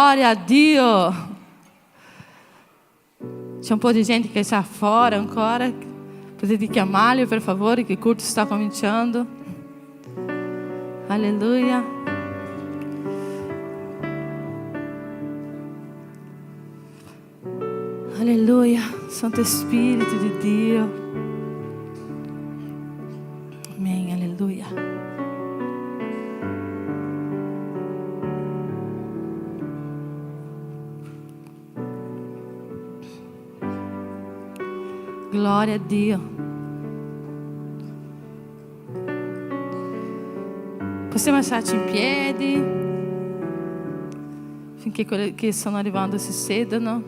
Glória a Dio. C'è un po' di gente che sta fuori ancora. Potete chiamarli per favore, che il culto sta cominciando. Alleluia. Alleluia. Santo Spirito di Dio. Amém. Alleluia. Glória a Dio. Possiamo alzarci in piedi finché quelli che stanno arrivando si sedano.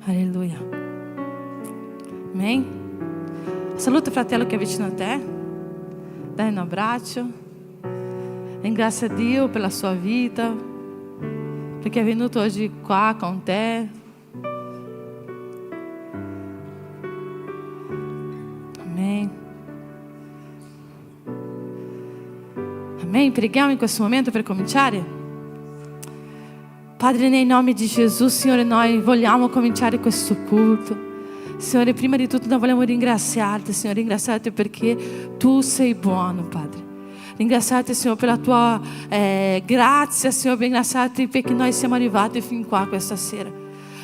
Alleluia. Amém. Saluta il fratello che è vicino a te. Dai un abbraccio. Ringrazia Dio per la sua vita, perché è venuto oggi qua con te. Amém. Amém. Preghiamo in questo momento per cominciare. Padre, nel nome di Gesù, Signore, noi vogliamo cominciare questo culto. Signore, prima di tutto noi vogliamo ringraziarti, Signore, ringraziarti perché tu sei buono, Padre. Ringraziarti, Signore, per la tua grazia, Signore, ringraziarti perché noi siamo arrivati fin qua questa sera.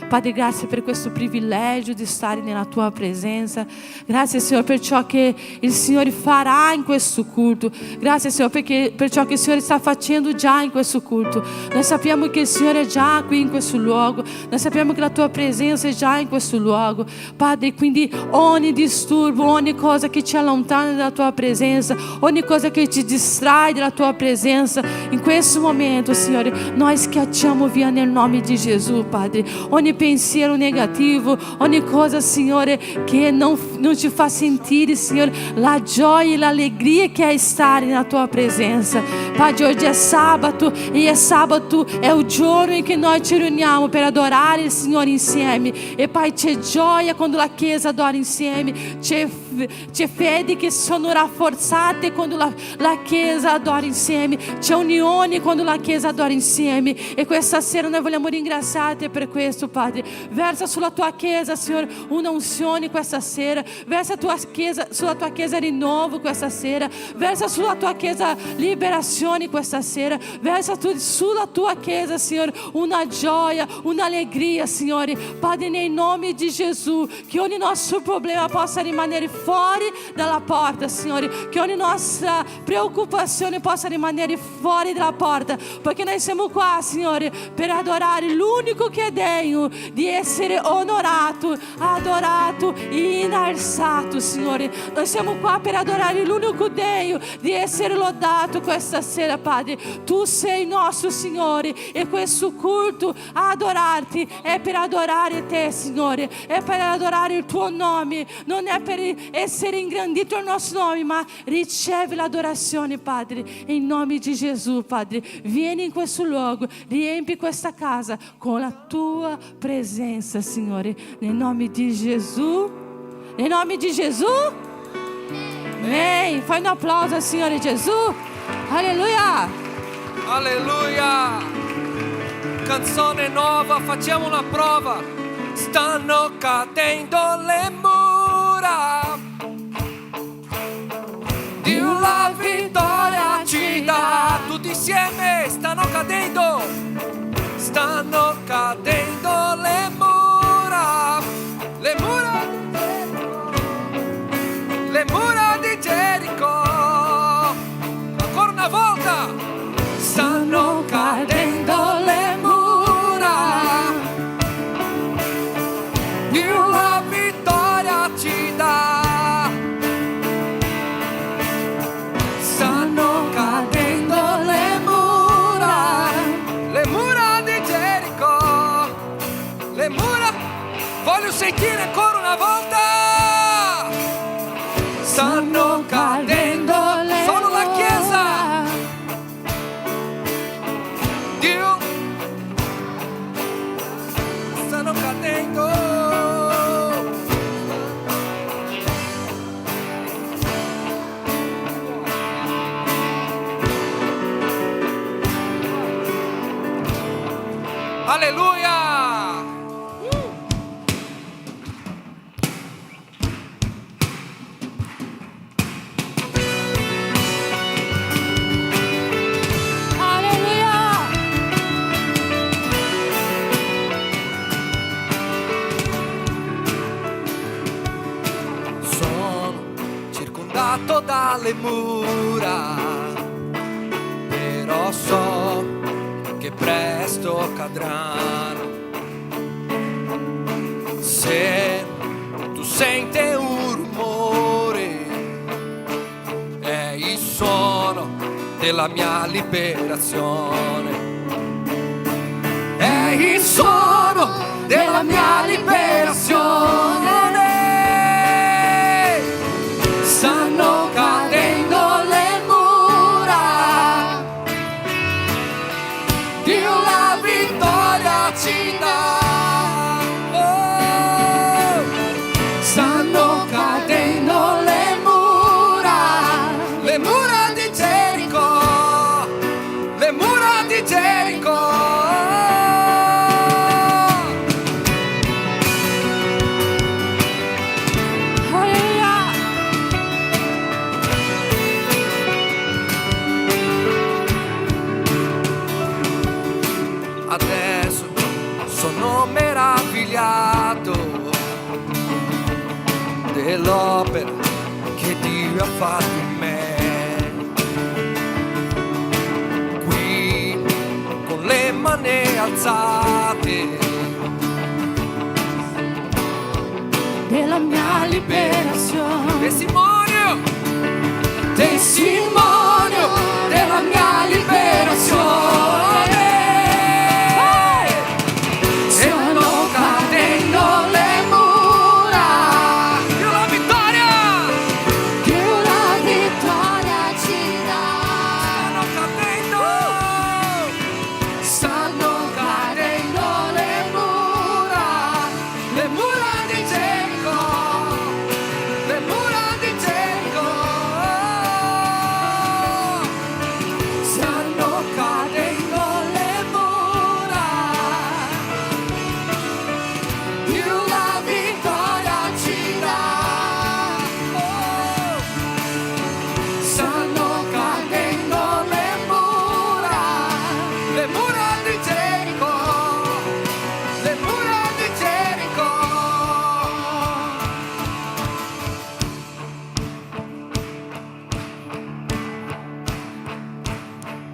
Padre, grazie per questo privilegio di stare nella tua presenza. Grazie, Signore, per ciò che il Signore farà in questo culto. Grazie, Signore, per ciò che il Signore sta facendo già in questo culto. Noi sappiamo che il Signore è già qui in questo luogo. Noi sappiamo che la tua presenza è già in questo luogo. Padre, quindi ogni disturbo, ogni cosa che ci allontana dalla tua presenza, ogni cosa che ci distrae dalla tua presenza, in questo momento, Signore, noi schiacciamo via nel nome di Gesù, Padre. Ogni pensiero negativo, ogni cosa, Signore, che non ci fa sentire, Signore, la gioia e l'allegria che è stare nella tua presenza. Padre, oggi è sabato e sabato è il giorno in cui noi ci riuniamo per adorare il Signore insieme. E Pai, c'è gioia quando la Chiesa adora insieme, c'è fede che sono rafforzate quando la Chiesa adora insieme, c'è unione quando la Chiesa adora insieme. E questa sera noi vogliamo ringraziarti per questo, Padre. Versa sulla tua Chiesa, Signore, una unzione questa sera. Versa sulla tua Chiesa rinnovo questa sera. Versa sulla tua Chiesa liberazione questa sera. Versa sulla tua Chiesa, Signore, una gioia, un'allegria, Signore. Padre, nel nome di Gesù, che ogni nostro problema possa rimanere fuori dalla porta, Signore. Che ogni nostra preoccupazione possa rimanere fuori dalla porta, perché noi siamo qua, Signore, per adorare l'unico che è degno di essere onorato, adorato e innalzato, Signore. Noi siamo qua per adorare l'unico degno di essere lodato questa sera, Padre. Tu sei nostro Signore e questo culto a adorarti è per adorare te, Signore, è per adorare il tuo nome, non è per essere ingrandito il nostro nome, ma ricevi l'adorazione, Padre, in nome di Gesù, Padre. Vieni in questo luogo, riempi questa casa con la tua presenza, Signore, nel nome di Gesù. Nel nome di Gesù. Amém. Fai un applauso al Signore Gesù. Alleluia. Alleluia. Canzone nuova, facciamo una prova. Stanno cadendo le mura, Dio la vittoria ci dà. Tutti insieme, stanno cadendo le mura, le mura di Gerico. Ancora una volta, stanno cadendo le mura, Dio la vittoria Alleluia! Dalle mura, però so che presto cadranno. Se tu senti un rumore, è il suono della mia liberazione. È il suono della mia liberazione. Stanno cadendo le mura, Dio la vittoria ci dà. Oh, stanno cadendo le mura di Gerico, le mura di Gerico. Adesso sono meravigliato dell'opera che Dio ha fatto in me. Qui con le mani alzate della mia liberazione. Testimonio, testimonio della mia liberazione.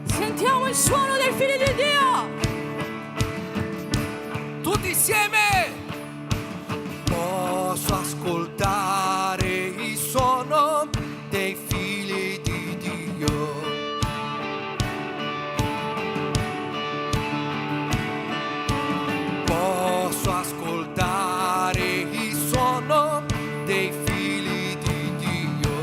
Sentiamo il suono dei figli di Dio. Tutti insieme. Posso ascoltare il suono dei figli di Dio. Posso ascoltare il suono dei figli di Dio.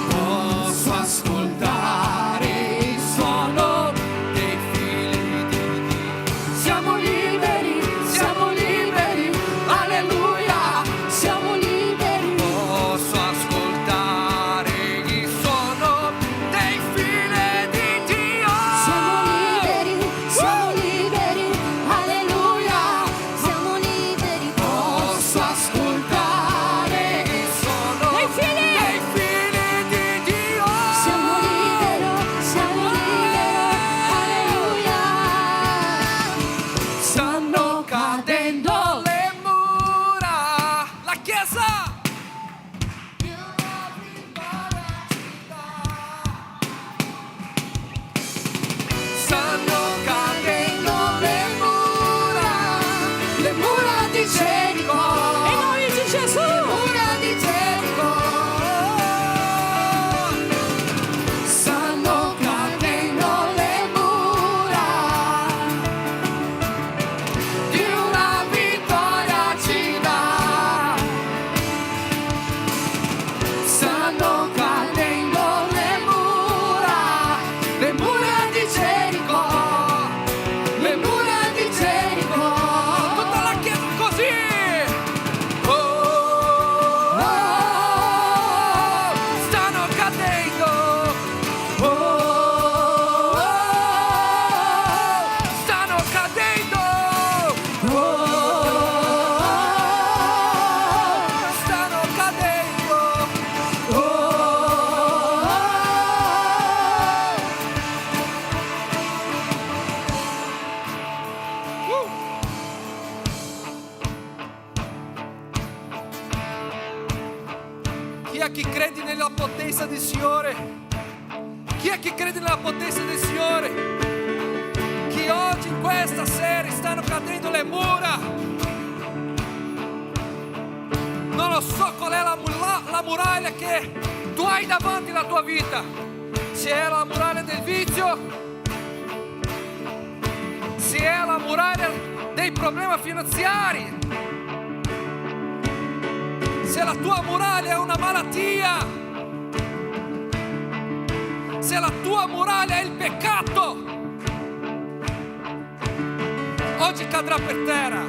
Posso ascoltare il suono dei figli di Dio. Siamo liberi, alleluia, siamo liberi. Posso ascoltare il suono dei figli di Dio. Siamo liberi, alleluia, siamo liberi. Posso ascoltare il suono Dei figli. di Dio. Siamo liberi, alleluia. è chi crede nella potenza del Signore? Chi è che crede nella potenza del Signore? Chi oggi in questa sera stanno cadendo le mura? Non lo so qual è la muraglia che tu hai davanti alla tua vita. Se è la muraglia del vizio, se è la muraglia dei problemi finanziari, se la tua muraglia è una malattia, se la tua muraglia è il peccato, oggi cadrà per terra.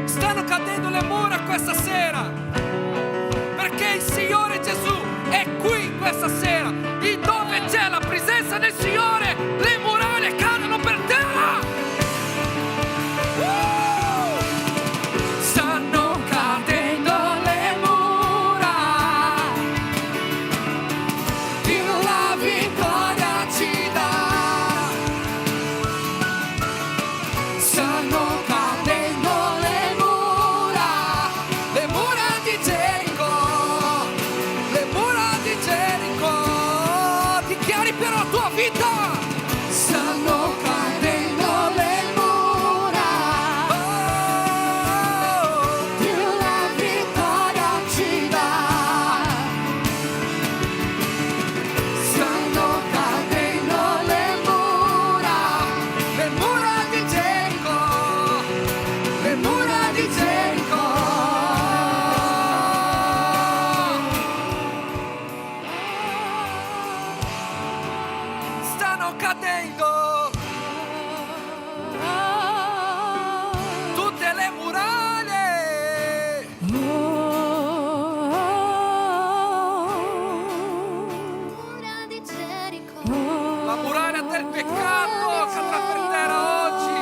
Stanno cadendo le mura questa sera, perché il Signore Gesù è qui questa sera. E dove c'è la presenza del Signore, le muraglie cadono per terra. Stanno cadendo le mura, Dio la vittoria ci dà. Stanno cadendo le mura di Gerico, le mura di Gerico. Dichiari per la tua vita. Stanno cadendo le mura, Dio la vittoria ci dà. stanno cadendo le mura di Gerico, le mura di Gerico. Stanno cadendo tutte le muraglie. Mura di Gerico. La muraglia del peccato cadrà per terra oggi.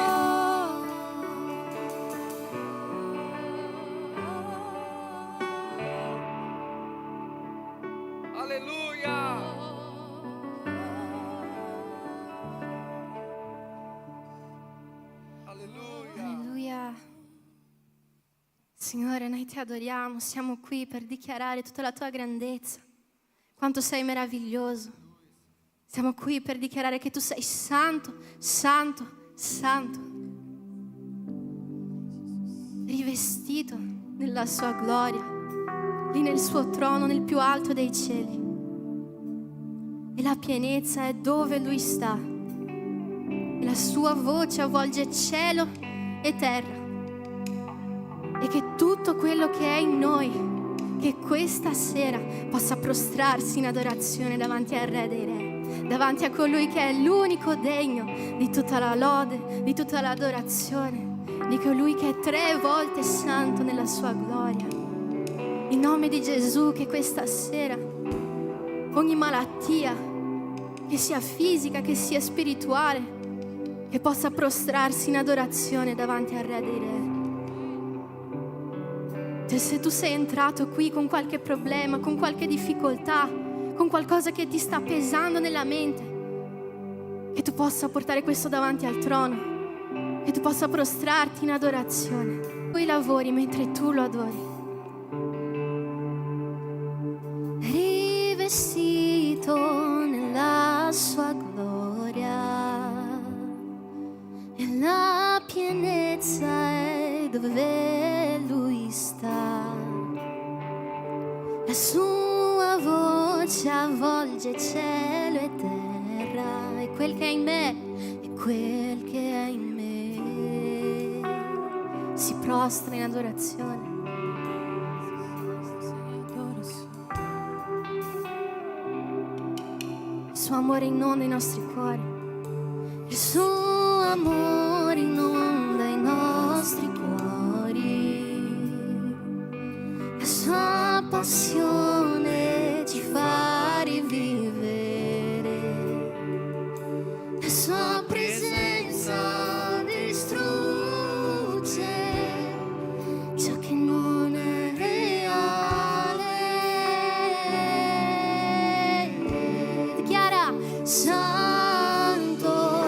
Alleluia. Alleluia. Alleluia. Signore, noi ti adoriamo, siamo qui per dichiarare tutta la tua grandezza, quanto sei meraviglioso. Siamo qui per dichiarare che tu sei santo, santo, santo, rivestito nella sua gloria, lì nel suo trono, nel più alto dei cieli. E la pienezza è dove lui sta. E la sua voce avvolge cielo e terra. E che tutto quello che è in noi, che questa sera possa prostrarsi in adorazione davanti al Re dei Re, davanti a colui che è l'unico degno di tutta la lode, di tutta l'adorazione, di colui che è 3 volte santo nella sua gloria. In nome di Gesù, che questa sera ogni malattia, che sia fisica, che sia spirituale, che possa prostrarsi in adorazione davanti al Re dei Re. Se tu sei entrato qui con qualche problema, con qualche difficoltà, con qualcosa che ti sta pesando nella mente, che tu possa portare questo davanti al trono, che tu possa prostrarti in adorazione. Lui lavori mentre tu lo adori. Rivestito nella sua gloria, e la pienezza è dove lui sta. La sua voce avvolge cielo e terra, e quel che è in me, e quel che è in me Si prostra in adorazione. Il suo amore inonda i nostri cuori. il suo amore inonda i nostri cuori, la sua passione ci fa rivivere, la sua presenza distrugge ciò che non è reale. Dichiara: Santo,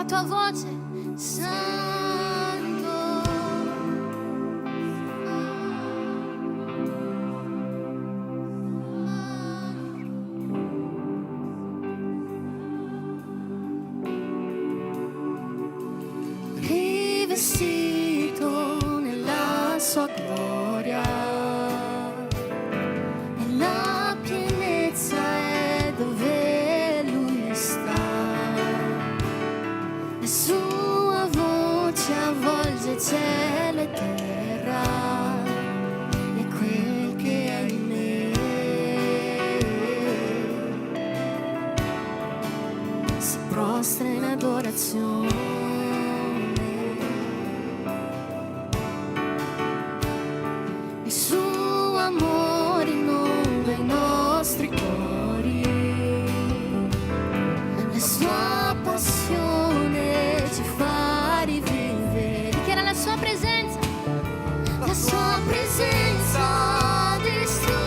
tua voce. Santo, rivestito nella sua gloria, e la pienezza è dove lui sta. La sua voce avvolge cielo e terra, e quel che è in me si prostra in adorazione. Il suo amore inonda i nostri cuori, la sua passione ci fa rivivere. Dichiara la sua presenza, la sua presenza distrugge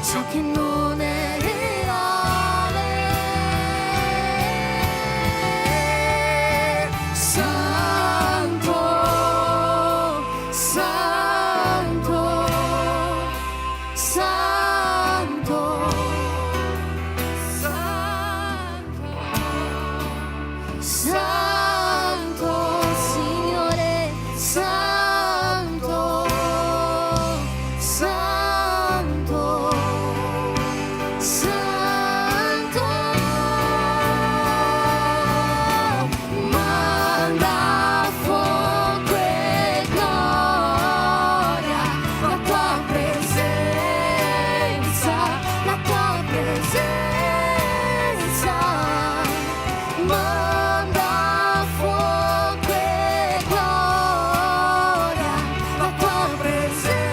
ciò che non è reale. Santo, Santo, Santo, Santo, Signore, Santo, Santo, Santo. Manda fuoco e gloria, la tua presenza, la tua presenza. Manda fuoco e gloria, la tua presenza,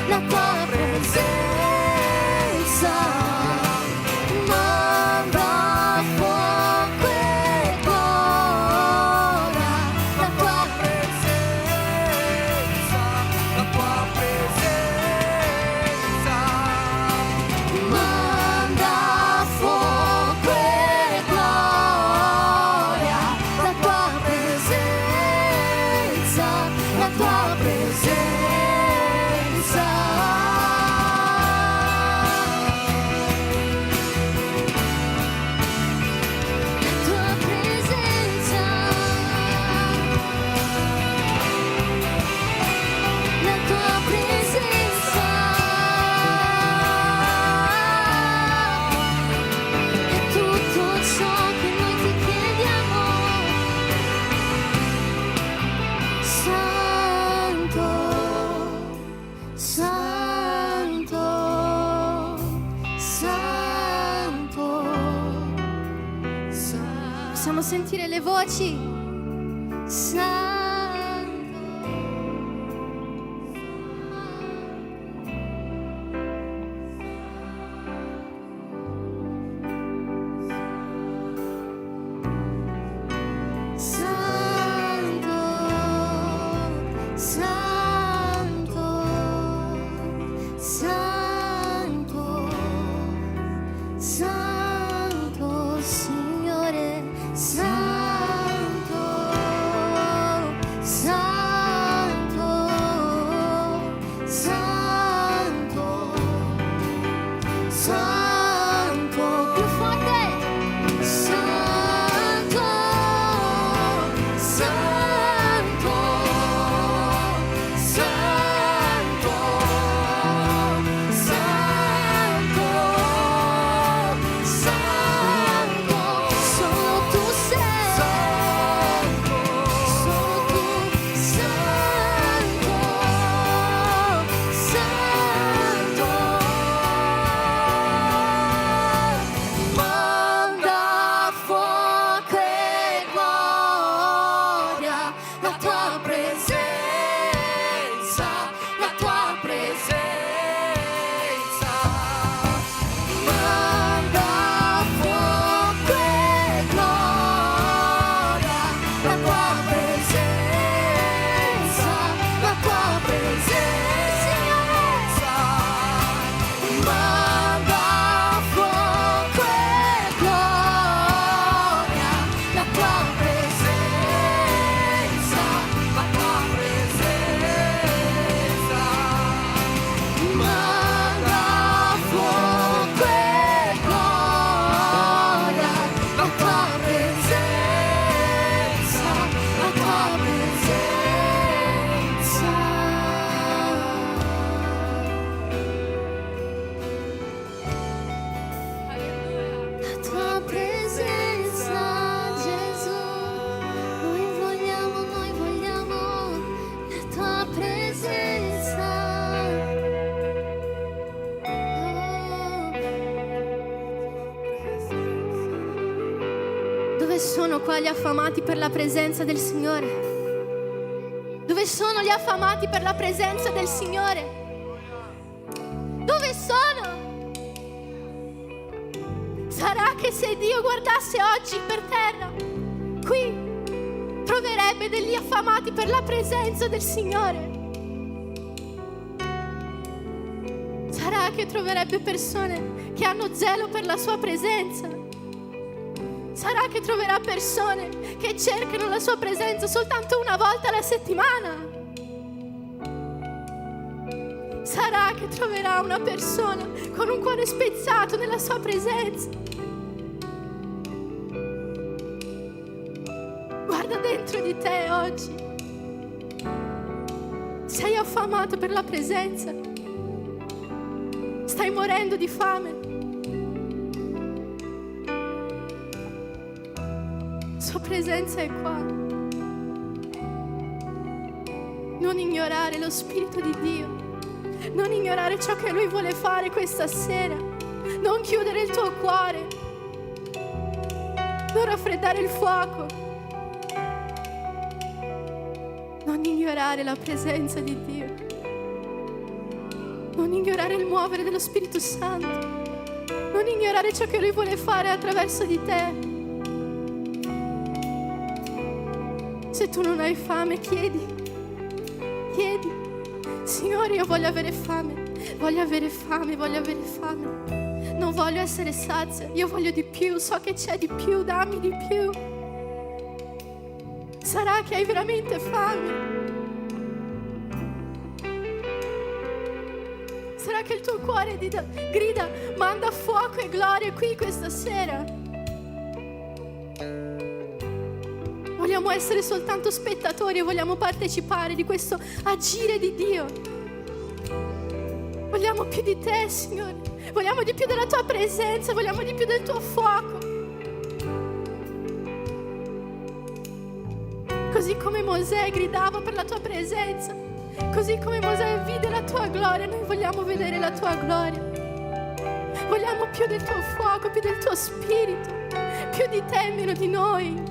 la tua presenza. Manda fuoco e gloria, la tua presenza, la tua presenza. manda fuoco e gloria, la tua presenza, la tua presenza. La tua presenza, la tua presenza è tutto ciò che noi ti chiediamo. Santo, Santo, Santo, Santo. Possiamo sentire le voci? Santo. Santo, Santo, Santo, Santo, Signore, Santo, Santo, Santo, Santo, più forte. Santo, Santo, sono qua gli affamati per la presenza del Signore? Dove sono gli affamati per la presenza del Signore? Dove sono? Sarà che se Dio guardasse oggi per terra, qui troverebbe degli affamati per la presenza del Signore. Sarà che troverebbe persone che hanno zelo per la sua presenza. Sarà che troverà persone che cercano la sua presenza soltanto una volta alla settimana. Sarà che troverà una persona con un cuore spezzato nella sua presenza. Guarda dentro di te oggi. Sei affamato per la presenza. Stai morendo di fame. Sua presenza è qua. Non ignorare lo Spirito di Dio. Non ignorare ciò che Lui vuole fare questa sera. Non chiudere il tuo cuore. Non raffreddare il fuoco. Non ignorare la presenza di Dio. Non ignorare il muovere dello Spirito Santo. Non ignorare ciò che Lui vuole fare attraverso di te. Se tu non hai fame, chiedi. Chiedi. Signore, io voglio avere fame. Voglio avere fame, voglio avere fame. Non voglio essere sazia. Io voglio di più. So che c'è di più. Dammi di più. Sarà che hai veramente fame. Sarà che il tuo cuore grida, manda fuoco e gloria qui questa sera. Vogliamo essere soltanto spettatori e vogliamo partecipare di questo agire di Dio. Vogliamo più di te, Signore. Vogliamo di più della tua presenza, vogliamo di più del tuo fuoco. Così come Mosè gridava per la tua presenza, così come Mosè vide la tua gloria, noi vogliamo vedere la tua gloria. Vogliamo più del tuo fuoco, più del tuo spirito, più di te e meno di noi.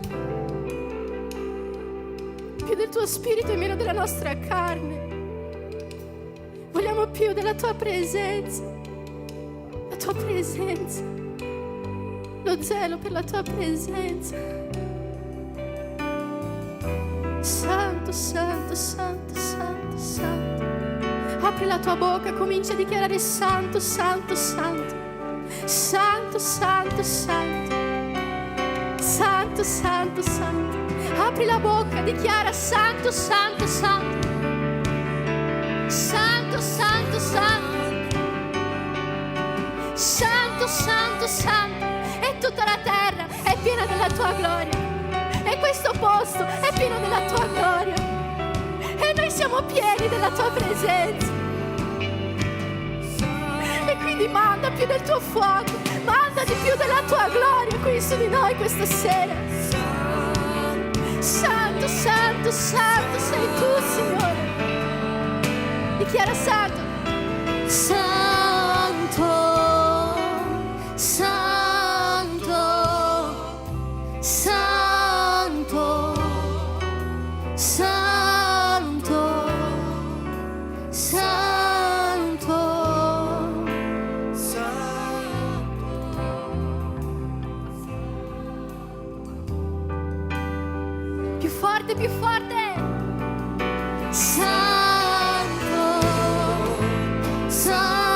Più del tuo spirito e meno della nostra carne. Vogliamo più della tua presenza. La tua presenza. Lo zelo per la tua presenza. Santo, santo, santo, santo, santo. Apri la tua bocca, comincia a dichiarare santo, santo, santo. Santo, santo, santo. Santo, santo, santo. Apri la bocca, dichiara santo, santo, santo. Santo, santo, santo. Santo, santo, santo. E tutta la terra è piena della tua gloria. E questo posto è pieno della tua gloria. E noi siamo pieni della tua presenza. E quindi manda più del tuo fuoco. Manda di più della tua gloria qui su di noi questa sera. Santo, santo, santo sei tu, Signore. Dichiara santo. Santo, santo, santo, santo, santo, più forte, più forte. Santo, santo.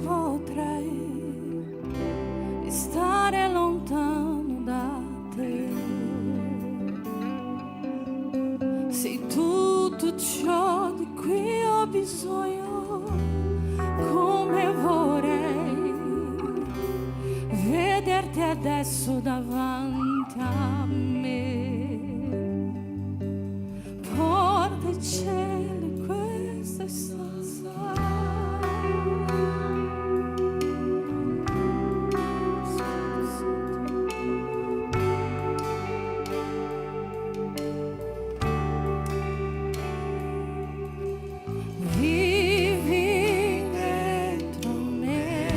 come potrei stare lontano da te? Sei tutto ciò di cui ho bisogno, come vorrei vederti adesso davanti a me. Porta e cielo in questa stanza, vivi dentro me.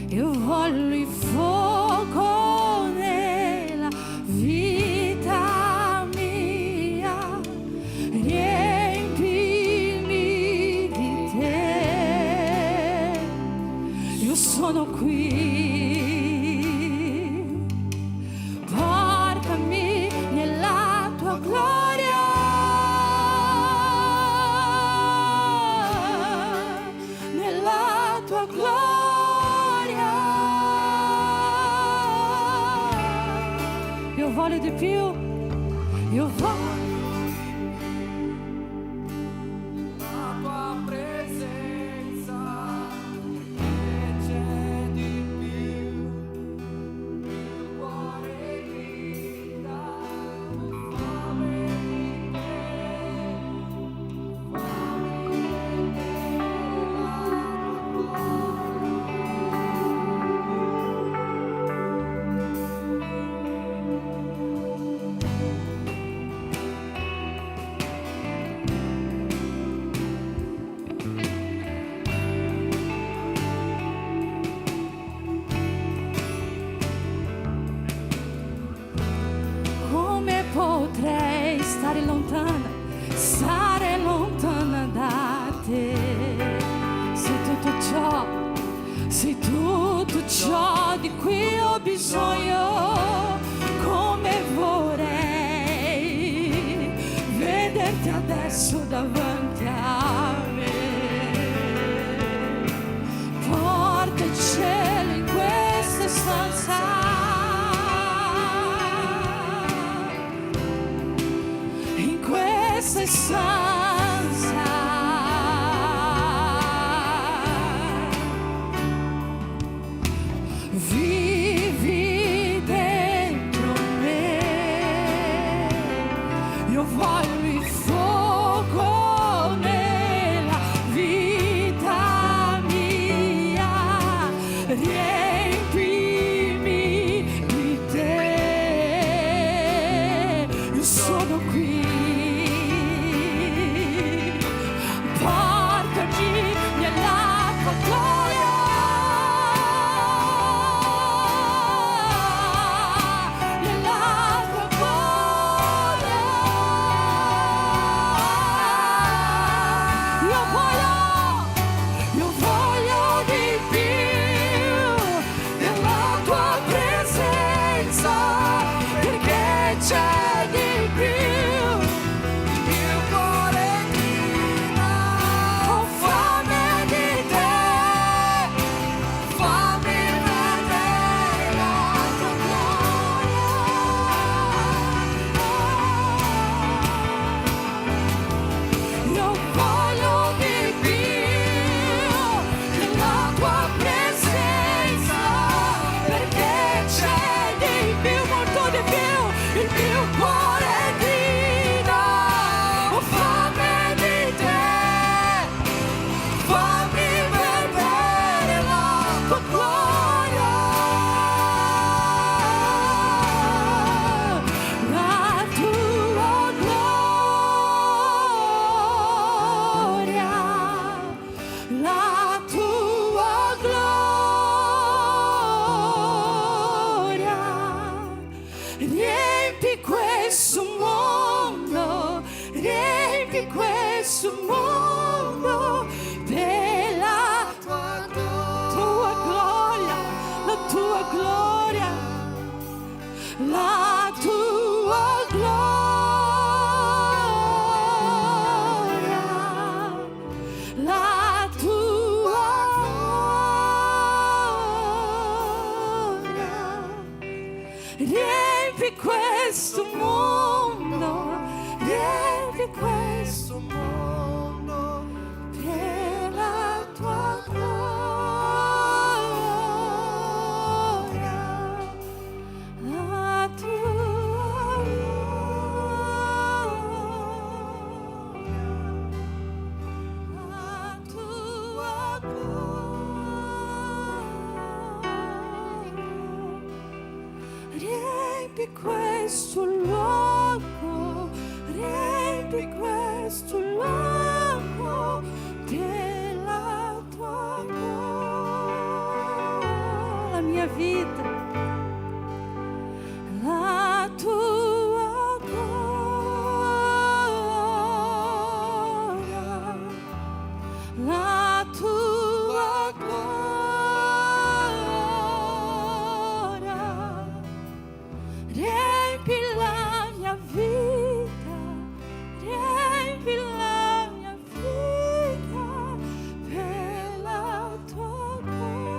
Io voglio il fuoco nella vita mia, riempimi di te. Io sono qui, portami nella tua gloria, nella tua gloria. Io voglio di più, io voglio. La tua presenza che c'è di più, il cuore grida, fame di te, Come potrei stare lontana da te? Sei tutto ciò di cui ho bisogno, come vorrei vederti adesso davanti a me. Porta il cielo in questa stanza, in questa stanza, vivi dentro me. Io voglio il fuoco nella vita mia, riempimi di te. Io sono qui, portami nella tua gloria, nella tua gloria. Io voglio di più della tua presenza, perché c'è di più. il cuore grida, Ho fame di te, fammi vedere la tua gloria. io voglio di più Riempi questo luogo, riempi questo luogo della tua gloria. La mia vita, la tua gloria, la tua gloria. Riempi la mia vita, riempi la mia vita per la tua gloria.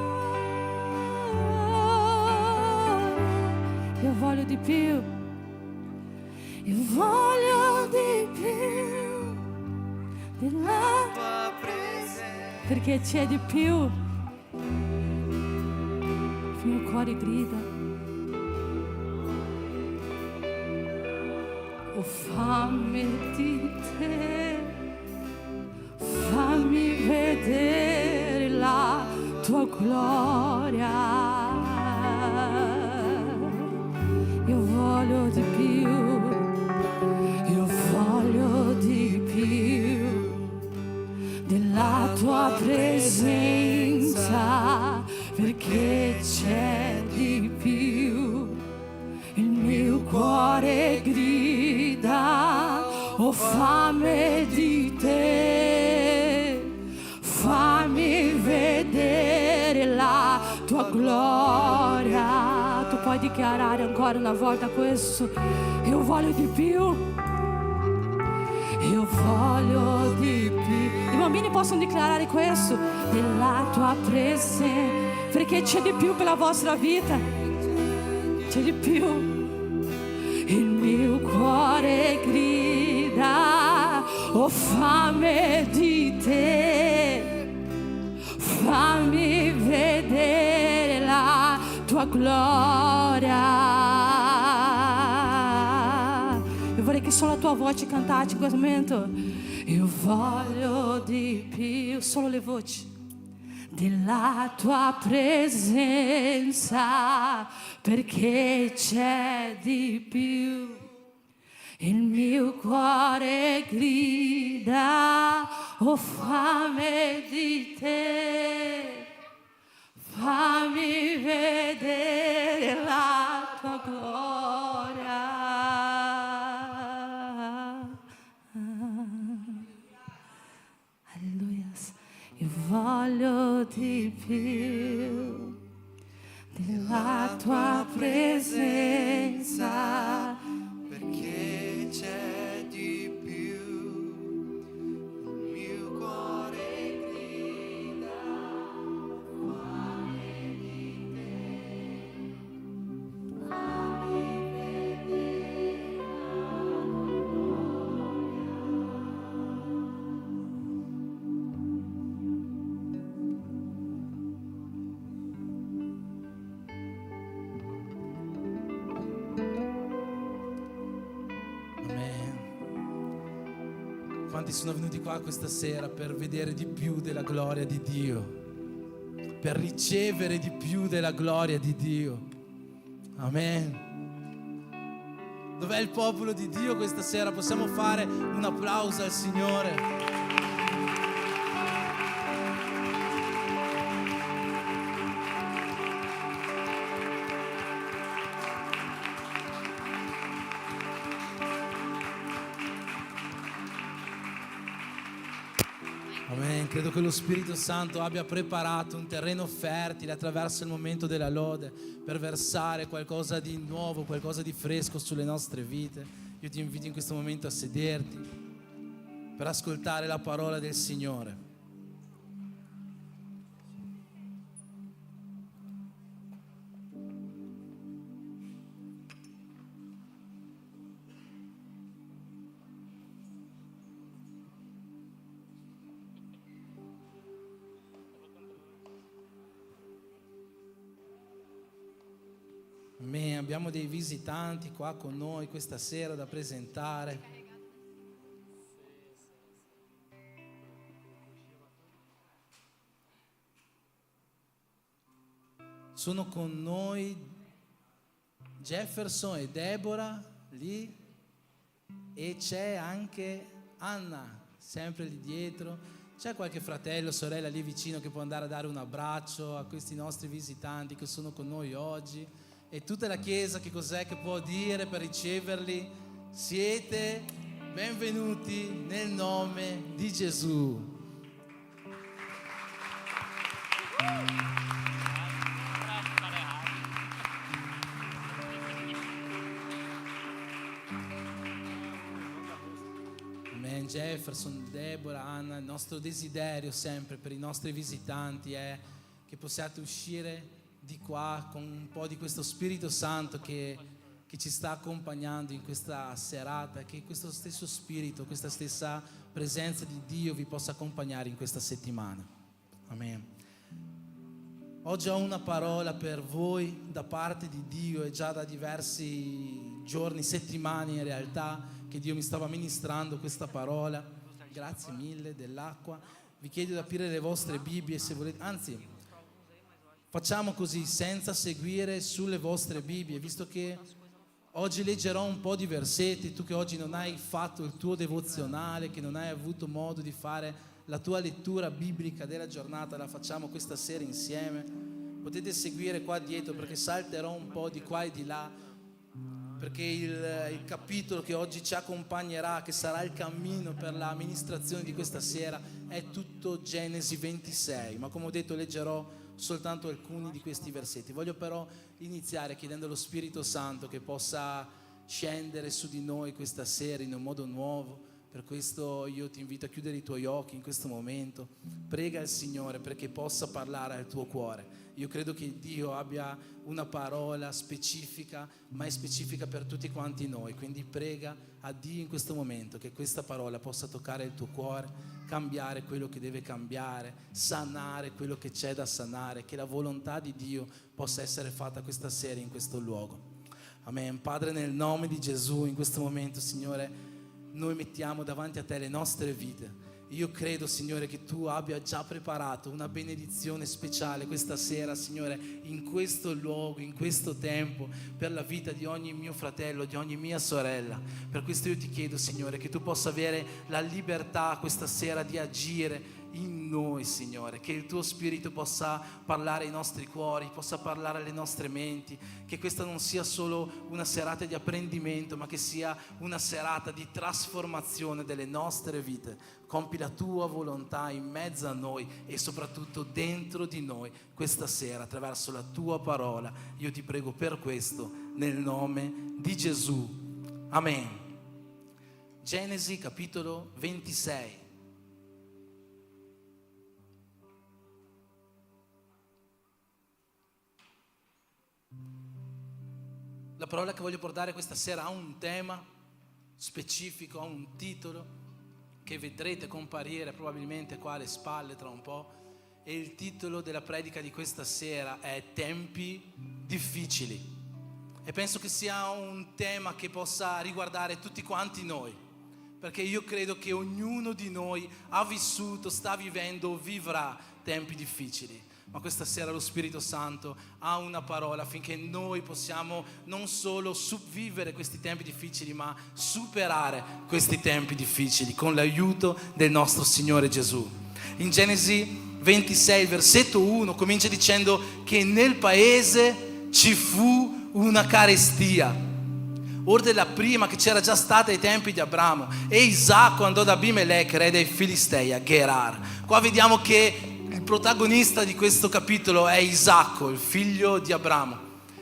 Io voglio di più, io voglio di più della tua presenza, perché c'è di più. Il mio cuore grida. Oh, fammi di te, fammi vedere la tua gloria. Io voglio di più, io voglio di più della tua presenza, perché c'è di più. Il mio cuore grida, ho fame di te, fammi vedere la tua gloria. Tu puoi dichiarare ancora una volta questo: io voglio di più, io voglio di più. I bambini possono dichiarare questo: della tua presenza, perché c'è di più per la vostra vita, c'è di più. Il mio cuore grida, ho fame di te, fammi vedere la tua gloria. Io vorrei che solo la tua voce cantasse in questo momento. Io voglio di più, solo le voci. Della tua presenza, perché c'è di più. Il mio cuore grida, ho fame di te, fammi vedere la tua gloria. Alleluia. Io voglio di più della tua presenza, perché c'è di più. Il mio cuore grida, fame di te, fammi vedere la Quanti sono venuti qua questa sera per vedere di più della gloria di Dio, per ricevere di più della gloria di Dio? Amen. Dov'è il popolo di Dio questa sera? Possiamo fare un applauso al Signore? Amen. Credo che lo Spirito Santo abbia preparato un terreno fertile attraverso il momento della lode per versare qualcosa di nuovo, qualcosa di fresco sulle nostre vite. Io ti invito in questo momento a sederti per ascoltare la parola del Signore. Amen. Abbiamo dei visitanti qua con noi questa sera da presentare. Sono con noi Jefferson e Deborah lì, e c'è anche Anna sempre lì dietro. C'è qualche fratello o sorella lì vicino che può andare a dare un abbraccio a questi nostri visitanti che sono con noi oggi? E tutta la Chiesa che cos'è che può dire per riceverli? Siete benvenuti nel nome di Gesù. Amen. Jefferson, Deborah, Anna, il nostro desiderio sempre per i nostri visitanti è che possiate uscire di qua con un po' di questo Spirito Santo che ci sta accompagnando in questa serata, che questo stesso Spirito, questa stessa presenza di Dio vi possa accompagnare in questa settimana. Amen. Oggi ho una parola per voi da parte di Dio, e già da diversi giorni, settimane in realtà, che Dio mi stava ministrando questa parola. Grazie mille dell'acqua. Vi chiedo di aprire le vostre Bibbie se volete, anzi facciamo così senza seguire sulle vostre Bibbie, visto che oggi leggerò un po' di versetti. Tu che oggi non hai fatto il tuo devozionale, che non hai avuto modo di fare la tua lettura biblica della giornata, la facciamo questa sera insieme. Potete seguire qua dietro, perché salterò un po' di qua e di là, perché il capitolo che oggi ci accompagnerà, che sarà il cammino per la amministrazione di questa sera, è tutto Genesi 26, ma come ho detto leggerò soltanto alcuni di questi versetti. Voglio però iniziare chiedendo allo Spirito Santo che possa scendere su di noi questa sera in un modo nuovo. Per questo io ti invito a chiudere i tuoi occhi in questo momento. Prega il Signore perché possa parlare al tuo cuore. Io credo che Dio abbia una parola specifica, ma è specifica per tutti quanti noi. Quindi prega a Dio in questo momento che questa parola possa toccare il tuo cuore, cambiare quello che deve cambiare, sanare quello che c'è da sanare, che la volontà di Dio possa essere fatta questa sera in questo luogo. Amen. Padre, nel nome di Gesù, in questo momento, Signore, noi mettiamo davanti a te le nostre vite. Io credo, Signore, che tu abbia già preparato una benedizione speciale questa sera, Signore, in questo luogo, in questo tempo, per la vita di ogni mio fratello, di ogni mia sorella. Per questo io ti chiedo, Signore, che tu possa avere la libertà questa sera di agire in noi, Signore, che il tuo Spirito possa parlare ai nostri cuori, possa parlare alle nostre menti, che questa non sia solo una serata di apprendimento, ma che sia una serata di trasformazione delle nostre vite. Compi la tua volontà in mezzo a noi e soprattutto dentro di noi questa sera attraverso la tua parola. Io ti prego per questo nel nome di Gesù. Amen. Genesi capitolo 26. La parola che voglio portare questa sera ha un tema specifico, ha un titolo che vedrete comparire probabilmente qua alle spalle tra un po', e il titolo della predica di questa sera è Tempi difficili. E penso che sia un tema che possa riguardare tutti quanti noi, perché io credo che ognuno di noi ha vissuto, sta vivendo o vivrà tempi difficili. Ma questa sera lo Spirito Santo ha una parola affinché noi possiamo non solo vivere questi tempi difficili, ma superare questi tempi difficili con l'aiuto del nostro Signore Gesù. In Genesi 26, versetto 1, comincia dicendo che nel paese ci fu una carestia, oltre la prima che c'era già stata ai tempi di Abramo. E Isacco andò da Abimelech, re dei Filistei, a Gerar. Qua vediamo che il protagonista di questo capitolo è Isacco, il figlio di Abramo,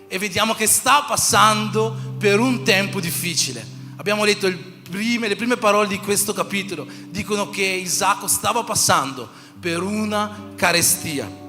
e vediamo che sta passando per un tempo difficile. Abbiamo letto le prime parole di questo capitolo, dicono che Isacco stava passando per una carestia.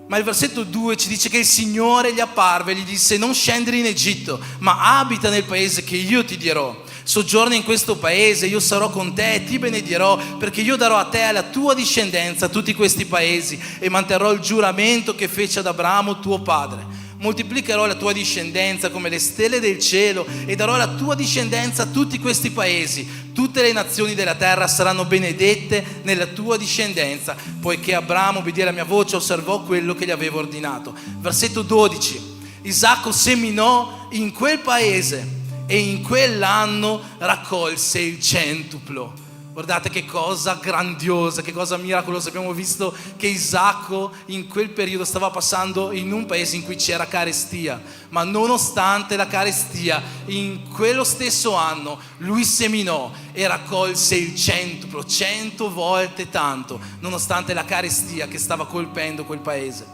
Ma il versetto 2 ci dice che il Signore gli apparve e gli disse: non scendere in Egitto, ma abita nel paese che io ti dirò. Soggiorna in questo paese, io sarò con te e ti benedirò, perché io darò a te e alla tua discendenza tutti questi paesi e manterrò il giuramento che fece ad Abramo tuo padre. moltiplicherò la tua discendenza come le stelle del cielo e darò la tua discendenza a tutti questi paesi. Tutte le nazioni della terra saranno benedette nella tua discendenza, poiché Abramo obbedì alla mia voce, osservò quello che gli avevo ordinato. Versetto 12. Isacco seminò in quel paese e in quell'anno raccolse il centuplo. Guardate che cosa grandiosa, che cosa miracolosa. Abbiamo visto che Isacco in quel periodo stava passando in un paese in cui c'era carestia, ma nonostante la carestia, in quello stesso anno lui seminò e raccolse il centuplo, 100 volte tanto, nonostante la carestia che stava colpendo quel paese.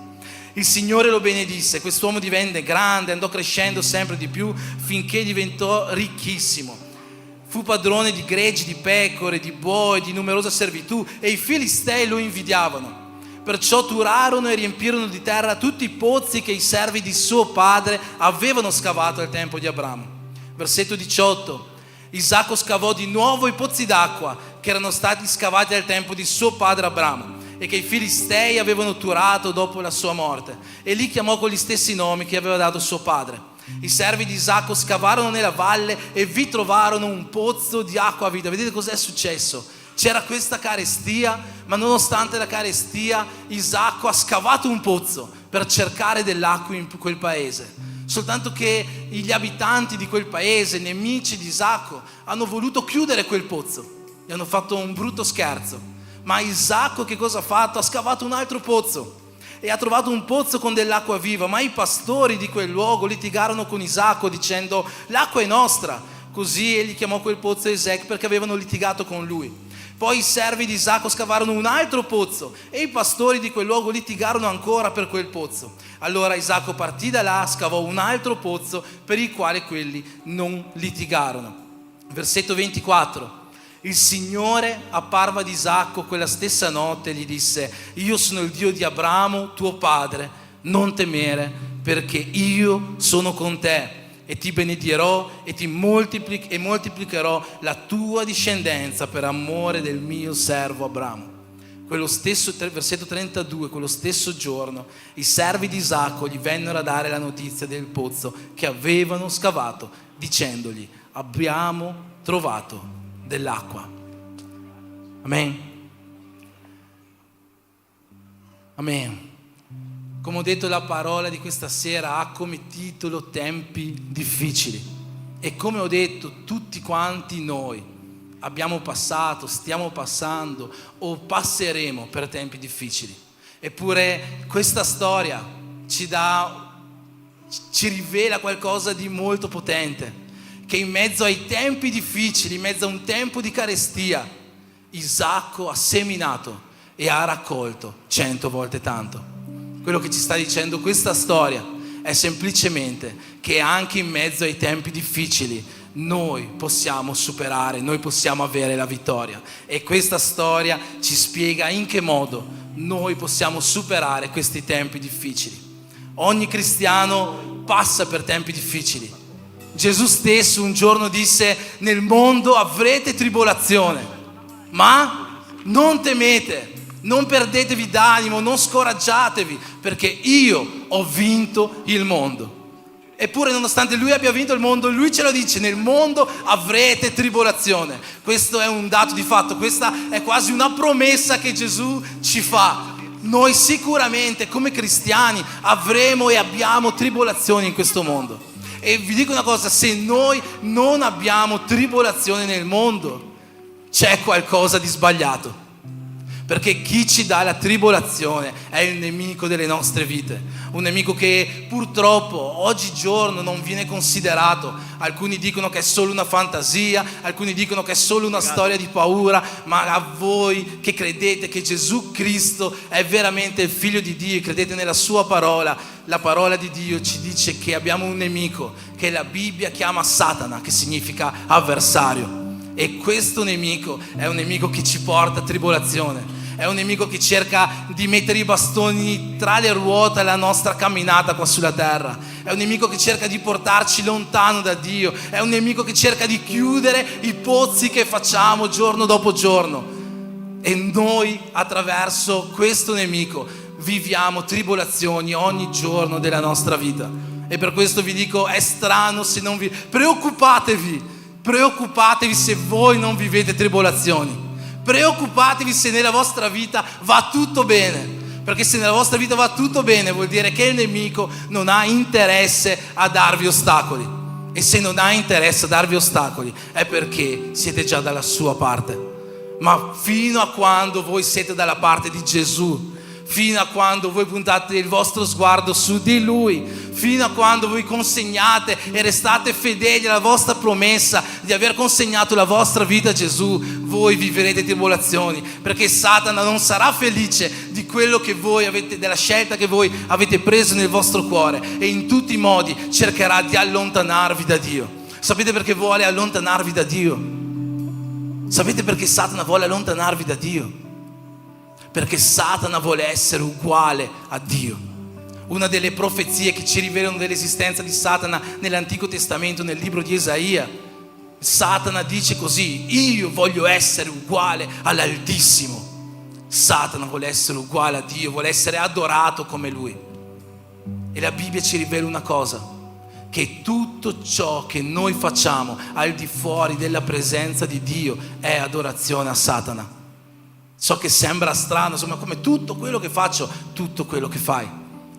Il Signore lo benedisse, quest'uomo divenne grande, andò crescendo sempre di più finché diventò ricchissimo. Fu padrone di greggi, di pecore, di buoi, di numerosa servitù, e i Filistei lo invidiavano. Perciò turarono e riempirono di terra tutti i pozzi che i servi di suo padre avevano scavato al tempo di Abramo. Versetto 18. Isacco scavò di nuovo i pozzi d'acqua che erano stati scavati al tempo di suo padre Abramo e che i Filistei avevano turato dopo la sua morte, e li chiamò con gli stessi nomi che aveva dato suo padre. I servi di Isacco scavarono nella valle e vi trovarono un pozzo di acqua viva. Vedete cos'è successo? C'era questa carestia, ma nonostante la carestia Isacco ha scavato un pozzo per cercare dell'acqua in quel paese. Soltanto che gli abitanti di quel paese, nemici di Isacco, hanno voluto chiudere quel pozzo. Gli hanno fatto un brutto scherzo. Ma Isacco che cosa ha fatto? Ha scavato un altro pozzo e ha trovato un pozzo con dell'acqua viva. Ma i pastori di quel luogo litigarono con Isacco dicendo: l'acqua è nostra. Così egli chiamò quel pozzo Esec, perché avevano litigato con lui. Poi i servi di Isacco scavarono un altro pozzo e i pastori di quel luogo litigarono ancora per quel pozzo. Allora Isacco partì da là, scavò un altro pozzo per il quale quelli non litigarono. Versetto 24. Il Signore apparve ad Isacco quella stessa notte e gli disse: io sono il Dio di Abramo tuo padre, non temere, perché io sono con te e ti benedirò e ti moltiplicherò la tua discendenza per amore del mio servo Abramo. Quello stesso versetto 32, quello stesso giorno i servi di Isacco gli vennero a dare la notizia del pozzo che avevano scavato, dicendogli: abbiamo trovato dell'acqua. Amen. Amen. Come ho detto, la parola di questa sera ha come titolo tempi difficili, e come ho detto, tutti quanti noi abbiamo passato, stiamo passando o passeremo per tempi difficili. Eppure questa storia ci rivela qualcosa di molto potente, che in mezzo ai tempi difficili, in mezzo a un tempo di carestia, Isacco ha seminato e ha raccolto 100 volte tanto. Quello che ci sta dicendo questa storia è semplicemente che anche in mezzo ai tempi difficili noi possiamo superare, noi possiamo avere la vittoria. E questa storia ci spiega in che modo noi possiamo superare questi tempi difficili. Ogni cristiano passa per tempi difficili. Gesù stesso un giorno disse: nel mondo avrete tribolazione, ma non temete, non perdetevi d'animo, non scoraggiatevi, perché io ho vinto il mondo. Eppure, nonostante lui abbia vinto il mondo, lui ce lo dice: nel mondo avrete tribolazione. Questo è un dato di fatto, questa è quasi una promessa che Gesù ci fa. Noi sicuramente come cristiani avremo e abbiamo tribolazioni in questo mondo. E vi dico una cosa: se noi non abbiamo tribolazione nel mondo, c'è qualcosa di sbagliato. Perché chi ci dà la tribolazione è il nemico delle nostre vite. Un nemico che purtroppo oggigiorno non viene considerato. Alcuni dicono che è solo una fantasia, alcuni dicono che è solo una storia di paura, ma a voi che credete che Gesù Cristo è veramente il Figlio di Dio e credete nella sua parola, la parola di Dio ci dice che abbiamo un nemico che la Bibbia chiama Satana, che significa avversario. E questo nemico è un nemico che ci porta a tribolazione. È un nemico che cerca di mettere i bastoni tra le ruote alla nostra camminata qua sulla terra. È un nemico che cerca di portarci lontano da Dio. È un nemico che cerca di chiudere i pozzi che facciamo giorno dopo giorno. E noi attraverso questo nemico viviamo tribolazioni ogni giorno della nostra vita. E per questo vi dico, è strano se non vi... Preoccupatevi se voi non vivete tribolazioni. Preoccupatevi se nella vostra vita va tutto bene. Perché se nella vostra vita va tutto bene vuol dire che il nemico non ha interesse a darvi ostacoli. E se non ha interesse a darvi ostacoli è perché siete già dalla sua parte. Ma fino a quando voi siete dalla parte di Gesù, fino a quando voi puntate il vostro sguardo su di Lui, fino a quando voi consegnate e restate fedeli alla vostra promessa di aver consegnato la vostra vita a Gesù, voi vivrete tribolazioni, perché Satana non sarà felice di quello che voi avete, della scelta che voi avete preso nel vostro cuore, e in tutti i modi cercherà di allontanarvi da Dio. Sapete perché vuole allontanarvi da Dio? Sapete perché Satana vuole allontanarvi da Dio? Perché Satana vuole essere uguale a Dio. Una delle profezie che ci rivelano dell'esistenza di Satana nell'Antico Testamento, nel libro di Isaia, Satana dice così: io voglio essere uguale all'Altissimo. Satana vuole essere uguale a Dio, vuole essere adorato come Lui. E la Bibbia ci rivela una cosa: che tutto ciò che noi facciamo al di fuori della presenza di Dio è adorazione a Satana. So che sembra strano, insomma, come tutto quello che faccio, tutto quello che fai.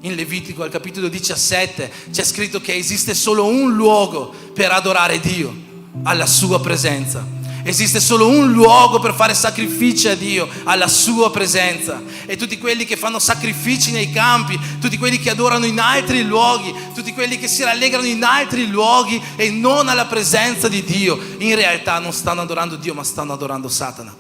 In Levitico al capitolo 17 c'è scritto che esiste solo un luogo per adorare Dio, alla sua presenza. Esiste solo un luogo per fare sacrifici a Dio, alla sua presenza. E tutti quelli che fanno sacrifici nei campi, tutti quelli che adorano in altri luoghi, tutti quelli che si rallegrano in altri luoghi e non alla presenza di Dio, in realtà non stanno adorando Dio, ma stanno adorando Satana.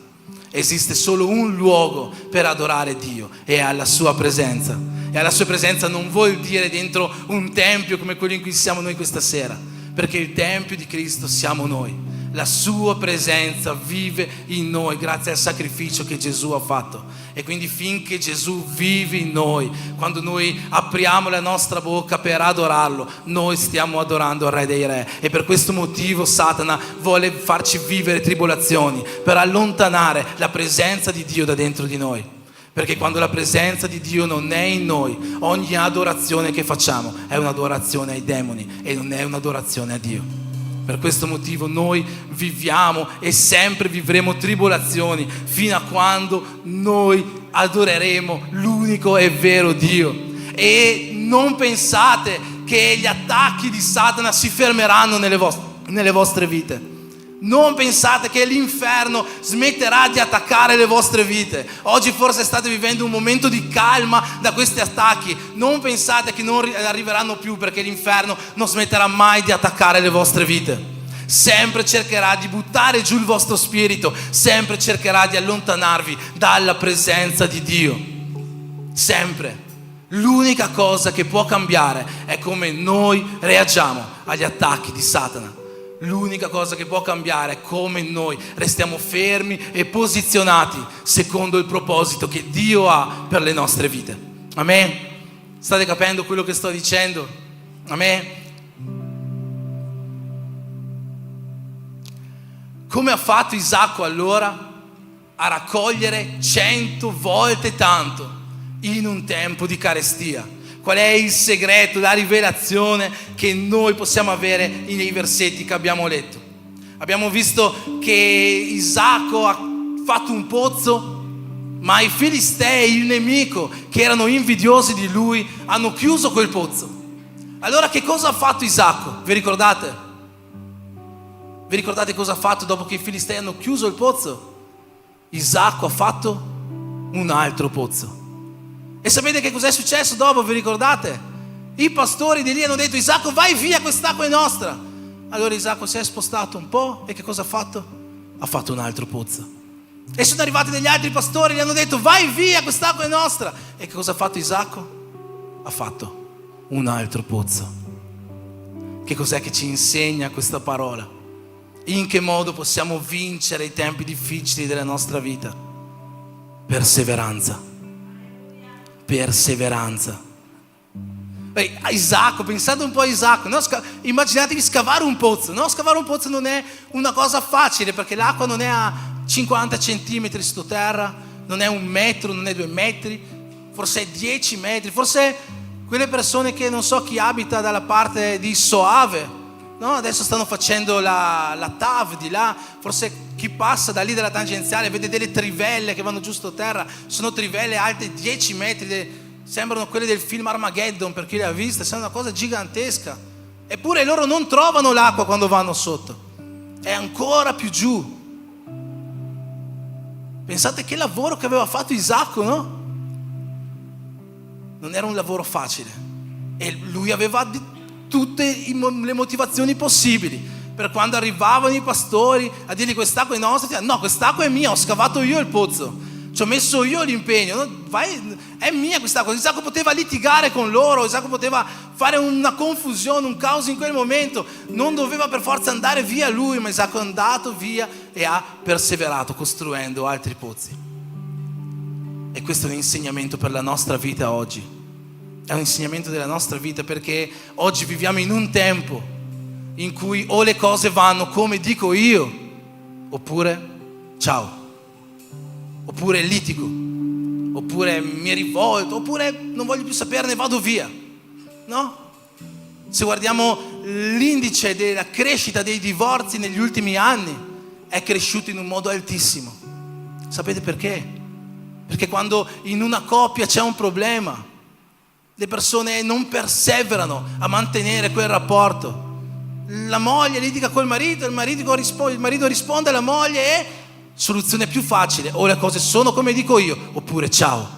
Esiste solo un luogo per adorare Dio, e alla sua presenza. E alla sua presenza non vuol dire dentro un tempio come quello in cui siamo noi questa sera, perché il tempio di Cristo siamo noi. La sua presenza vive in noi grazie al sacrificio che Gesù ha fatto. E quindi finché Gesù vive in noi, quando noi apriamo la nostra bocca per adorarlo, noi stiamo adorando il Re dei Re. E per questo motivo Satana vuole farci vivere tribolazioni, per allontanare la presenza di Dio da dentro di noi. Perché quando la presenza di Dio non è in noi, ogni adorazione che facciamo è un'adorazione ai demoni e non è un'adorazione a Dio. Per questo motivo noi viviamo e sempre vivremo tribolazioni fino a quando noi adoreremo l'unico e vero Dio. E non pensate che gli attacchi di Satana si fermeranno nelle vostre vite. Non pensate che l'inferno smetterà di attaccare le vostre vite. Oggi forse state vivendo un momento di calma da questi attacchi. Non pensate che non arriveranno più, perché l'inferno non smetterà mai di attaccare le vostre vite. Sempre cercherà di buttare giù il vostro spirito, sempre cercherà di allontanarvi dalla presenza di Dio. Sempre. L'unica cosa che può cambiare è come noi reagiamo agli attacchi di Satana. L'unica cosa che può cambiare è come noi restiamo fermi e posizionati secondo il proposito che Dio ha per le nostre vite. Amen? State capendo quello che sto dicendo? Amen? Come ha fatto Isacco allora a raccogliere 100 volte tanto in un tempo di carestia? Qual è il segreto, la rivelazione che noi possiamo avere nei versetti che abbiamo letto? Abbiamo visto che Isacco ha fatto un pozzo, ma i Filistei, il nemico, che erano invidiosi di lui, hanno chiuso quel pozzo. Allora che cosa ha fatto Isacco? Vi ricordate? Vi ricordate cosa ha fatto dopo che i Filistei hanno chiuso il pozzo? Isacco ha fatto un altro pozzo. E sapete che cos'è successo dopo? Vi ricordate? I pastori di lì hanno detto: Isacco, vai via, quest'acqua è nostra. Allora Isacco si è spostato un po' e che cosa ha fatto? Ha fatto un altro pozzo. E sono arrivati degli altri pastori e gli hanno detto: vai via, quest'acqua è nostra. E che cosa ha fatto Isacco? Ha fatto un altro pozzo. Che cos'è che ci insegna questa parola? In che modo possiamo vincere i tempi difficili della nostra vita? Perseveranza. Perseveranza. Beh, Isacco, pensate un po' a Isacco, no? Immaginatevi scavare un pozzo, no? Scavare un pozzo non è una cosa facile, perché l'acqua non è a 50 centimetri sottoterra, non è 1 metro, non è 2 metri, forse è 10 metri, forse quelle persone che non so chi abita dalla parte di Soave, no? Adesso stanno facendo la TAV di là, forse chi passa da lì dalla tangenziale vede delle trivelle che vanno giù sottoterra, sono trivelle alte 10 metri, sembrano quelle del film Armageddon, per chi le ha viste, sono una cosa gigantesca. Eppure loro non trovano l'acqua quando vanno sotto, è ancora più giù. Pensate che lavoro che aveva fatto Isacco, no? Non era un lavoro facile e lui aveva tutte le motivazioni possibili. Per quando arrivavano i pastori a dirgli quest'acqua è nostra, no, quest'acqua è mia, ho scavato io il pozzo, ci ho messo io l'impegno, no? È mia quest'acqua. Isacco poteva litigare con loro, Isacco poteva fare una confusione, un caos in quel momento, non doveva per forza andare via lui, ma Isacco è andato via e ha perseverato costruendo altri pozzi. E questo è un insegnamento per la nostra vita oggi, è un insegnamento della nostra vita, perché oggi viviamo in un tempo in cui o le cose vanno come dico io, oppure ciao, oppure litigo, oppure mi rivolto, oppure non voglio più saperne, vado via, no? Se guardiamo l'indice della crescita dei divorzi negli ultimi anni, è cresciuto in un modo altissimo. Sapete perché? Perché quando in una coppia c'è un problema, le persone non perseverano a mantenere quel rapporto. La moglie litiga col marito, il marito risponde alla moglie e soluzione più facile: o le cose sono come dico io, oppure ciao,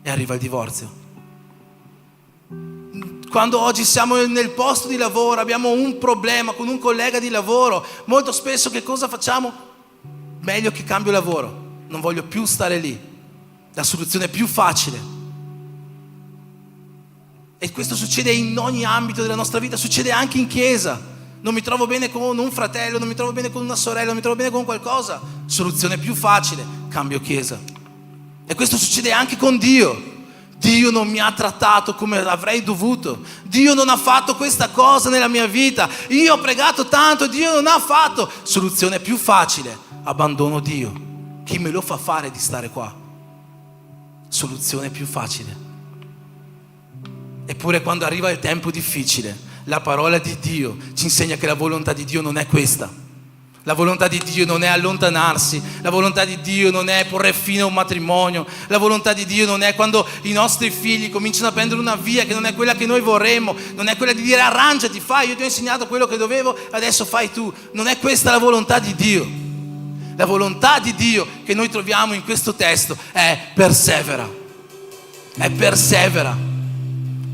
e arriva il divorzio. Quando oggi siamo nel posto di lavoro, abbiamo un problema con un collega di lavoro, molto spesso che cosa facciamo? Meglio che cambio lavoro, non voglio più stare lì, la soluzione più facile. E questo succede in ogni ambito della nostra vita, succede anche in chiesa. Non mi trovo bene con un fratello, non mi trovo bene con una sorella, non mi trovo bene con qualcosa, soluzione più facile, cambio chiesa. E questo succede anche con Dio. Dio non mi ha trattato come avrei dovuto, Dio non ha fatto questa cosa nella mia vita, io ho pregato tanto, Dio non ha fatto. Soluzione più facile, abbandono Dio. Chi me lo fa fare di stare qua? Soluzione più facile. Eppure quando arriva il tempo difficile, la parola di Dio ci insegna che la volontà di Dio non è questa. La volontà di Dio non è allontanarsi, la volontà di Dio non è porre fine a un matrimonio, la volontà di Dio non è quando i nostri figli cominciano a prendere una via che non è quella che noi vorremmo, non è quella di dire arrangiati, fai, io ti ho insegnato quello che dovevo, adesso fai tu. Non è questa la volontà di Dio. La volontà di Dio che noi troviamo in questo testo è persevera. È persevera.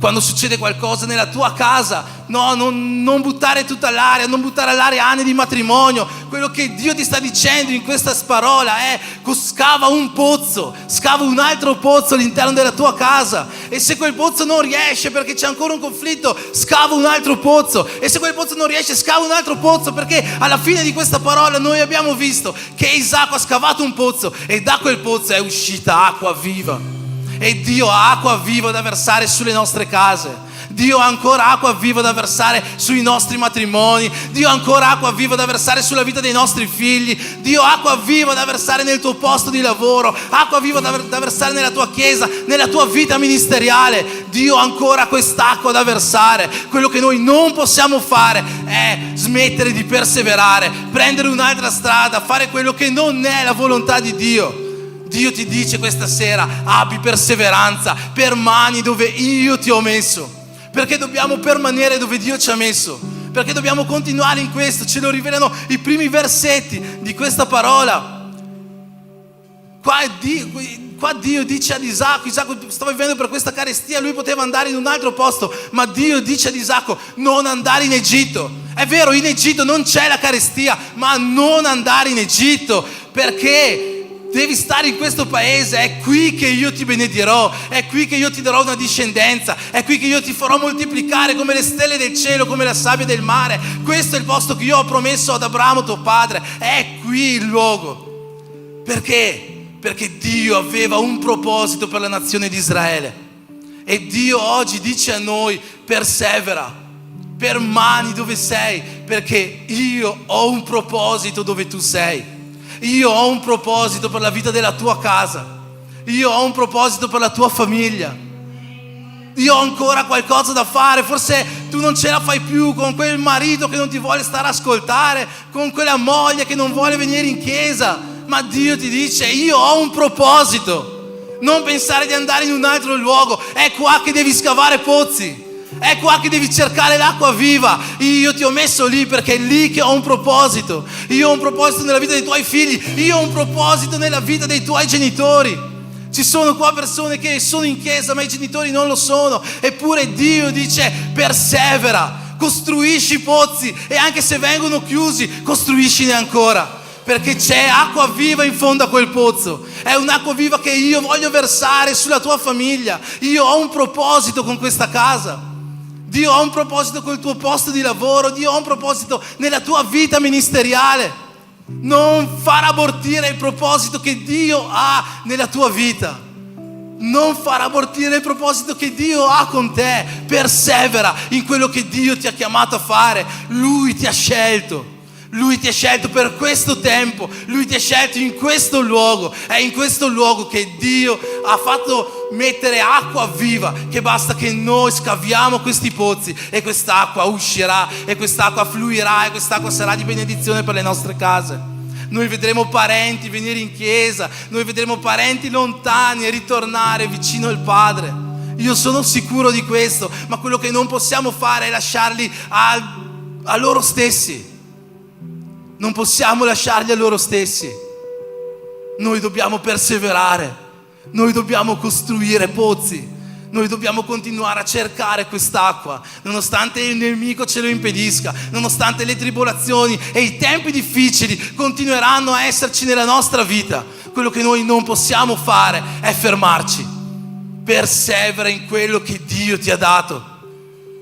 Quando succede qualcosa nella tua casa, no, non buttare tutta all'aria, non buttare all'aria anni di matrimonio. Quello che Dio ti sta dicendo in questa parola è: scava un pozzo, scava un altro pozzo all'interno della tua casa, e se quel pozzo non riesce perché c'è ancora un conflitto, scava un altro pozzo, e se quel pozzo non riesce, scava un altro pozzo, perché alla fine di questa parola noi abbiamo visto che Isacco ha scavato un pozzo e da quel pozzo è uscita acqua viva. E Dio ha acqua viva da versare sulle nostre case. Dio ha ancora acqua viva da versare sui nostri matrimoni. Dio ha ancora acqua viva da versare sulla vita dei nostri figli. Dio ha acqua viva da versare nel tuo posto di lavoro, acqua viva da versare nella tua chiesa, nella tua vita ministeriale. Dio ha ancora quest'acqua da versare. Quello che noi non possiamo fare è smettere di perseverare, prendere un'altra strada, fare quello che non è la volontà di Dio. Dio ti dice questa sera: abbi perseveranza, permani dove io ti ho messo. Perché dobbiamo permanere dove Dio ci ha messo? Perché dobbiamo continuare in questo? Ce lo rivelano i primi versetti di questa parola. Qua Dio dice ad Isacco: Isacco stava vivendo per questa carestia, lui poteva andare in un altro posto, ma Dio dice ad Isacco: non andare in Egitto. È vero, in Egitto non c'è la carestia, ma non andare in Egitto, perché devi stare in questo paese. È qui che io ti benedirò, è qui che io ti darò una discendenza, è qui che io ti farò moltiplicare come le stelle del cielo, come la sabbia del mare. Questo è il posto che io ho promesso ad Abramo tuo padre, è qui il luogo. Perché? Perché Dio aveva un proposito per la nazione di Israele, e Dio oggi dice a noi: persevera, permani dove sei, perché io ho un proposito dove tu sei. Io ho un proposito per la vita della tua casa. Io ho un proposito per la tua famiglia. Io ho ancora qualcosa da fare. Forse tu non ce la fai più con quel marito che non ti vuole stare a ascoltare, con quella moglie che non vuole venire in chiesa, ma Dio ti dice: io ho un proposito. Non pensare di andare in un altro luogo. È qua che devi scavare pozzi. È qua che devi cercare l'acqua viva. Io ti ho messo lì perché è lì che ho un proposito. Io ho un proposito nella vita dei tuoi figli. Io ho un proposito nella vita dei tuoi genitori. Ci sono qua persone che sono in chiesa ma i genitori non lo sono. Eppure Dio dice: persevera, costruisci pozzi, e anche se vengono chiusi, costruiscine ancora. Perché c'è acqua viva in fondo a quel pozzo. È un'acqua viva che io voglio versare sulla tua famiglia. Io ho un proposito con questa casa. Dio ha un proposito col tuo posto di lavoro. Dio ha un proposito nella tua vita ministeriale. Non far abortire il proposito che Dio ha nella tua vita. Non far abortire il proposito che Dio ha con te. Persevera in quello che Dio ti ha chiamato a fare. Lui ti ha scelto. Lui ti ha scelto per questo tempo. Lui ti ha scelto in questo luogo. È in questo luogo che Dio ha fatto mettere acqua viva, che basta che noi scaviamo questi pozzi e quest'acqua uscirà, e quest'acqua fluirà, e quest'acqua sarà di benedizione per le nostre case. Noi vedremo parenti venire in chiesa, noi vedremo parenti lontani e ritornare vicino al Padre. Io sono sicuro di questo, ma quello che non possiamo fare è lasciarli a loro stessi. Non possiamo lasciarli a loro stessi. Noi dobbiamo perseverare. Noi dobbiamo costruire pozzi. Noi dobbiamo continuare a cercare quest'acqua, nonostante il nemico ce lo impedisca, nonostante le tribolazioni e i tempi difficili continueranno a esserci nella nostra vita. Quello che noi non possiamo fare è fermarci. Persevera in quello che Dio ti ha dato.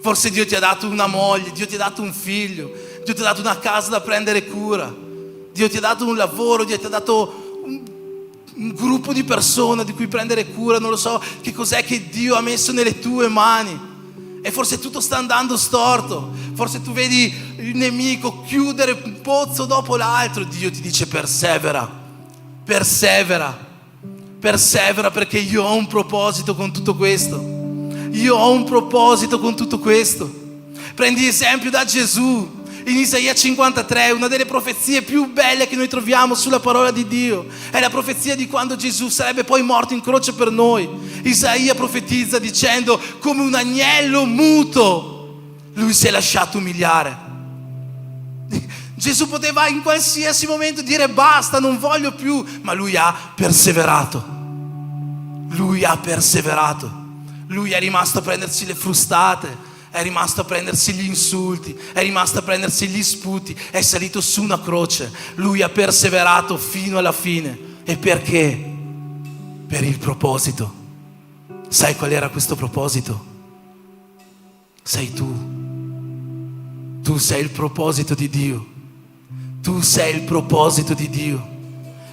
Forse Dio ti ha dato una moglie, Dio ti ha dato un figlio, Dio ti ha dato una casa da prendere cura, Dio ti ha dato un lavoro, Dio ti ha dato un gruppo di persone di cui prendere cura. Non lo so che cos'è che Dio ha messo nelle tue mani, e forse tutto sta andando storto. Forse tu vedi il nemico chiudere un pozzo dopo l'altro. Dio ti dice: persevera, persevera, persevera, perché io ho un proposito con tutto questo. Io ho un proposito con tutto questo. Prendi esempio da Gesù. In Isaia 53, una delle profezie più belle che noi troviamo sulla parola di Dio, è la profezia di quando Gesù sarebbe poi morto in croce per noi. Isaia profetizza dicendo: come un agnello muto, lui si è lasciato umiliare. Gesù poteva in qualsiasi momento dire: basta, non voglio più, ma lui ha perseverato. Lui ha perseverato. Lui è rimasto a prendersi le frustate, è rimasto a prendersi gli insulti, è rimasto a prendersi gli sputi, è salito su una croce. Lui ha perseverato fino alla fine. E perché? Per il proposito. Sai qual era questo proposito? Sei tu. Tu sei il proposito di Dio. Tu sei il proposito di Dio.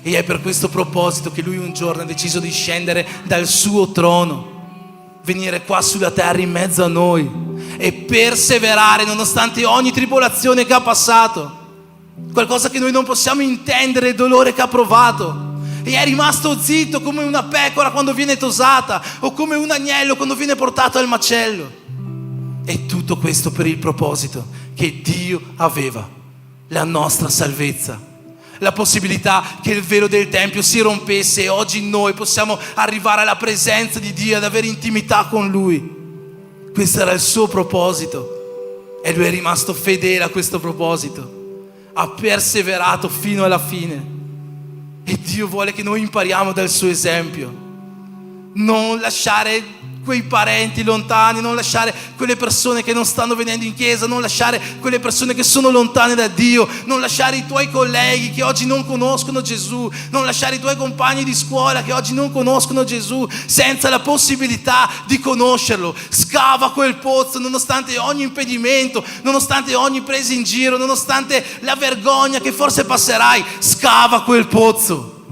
E è per questo proposito che Lui un giorno ha deciso di scendere dal suo trono, venire qua sulla terra in mezzo a noi e perseverare nonostante ogni tribolazione che ha passato, qualcosa che noi non possiamo intendere, il dolore che ha provato. E è rimasto zitto come una pecora quando viene tosata, o come un agnello quando viene portato al macello. E tutto questo per il proposito che Dio aveva: la nostra salvezza. La possibilità che il velo del Tempio si rompesse e oggi noi possiamo arrivare alla presenza di Dio, ad avere intimità con Lui. Questo era il suo proposito e Lui è rimasto fedele a questo proposito. Ha perseverato fino alla fine e Dio vuole che noi impariamo dal suo esempio. Non lasciare quei parenti lontani, non lasciare quelle persone che non stanno venendo in chiesa, non lasciare quelle persone che sono lontane da Dio, non lasciare i tuoi colleghi che oggi non conoscono Gesù, non lasciare i tuoi compagni di scuola che oggi non conoscono Gesù senza la possibilità di conoscerlo. Scava quel pozzo nonostante ogni impedimento, nonostante ogni presa in giro, nonostante la vergogna che forse passerai. Scava quel pozzo,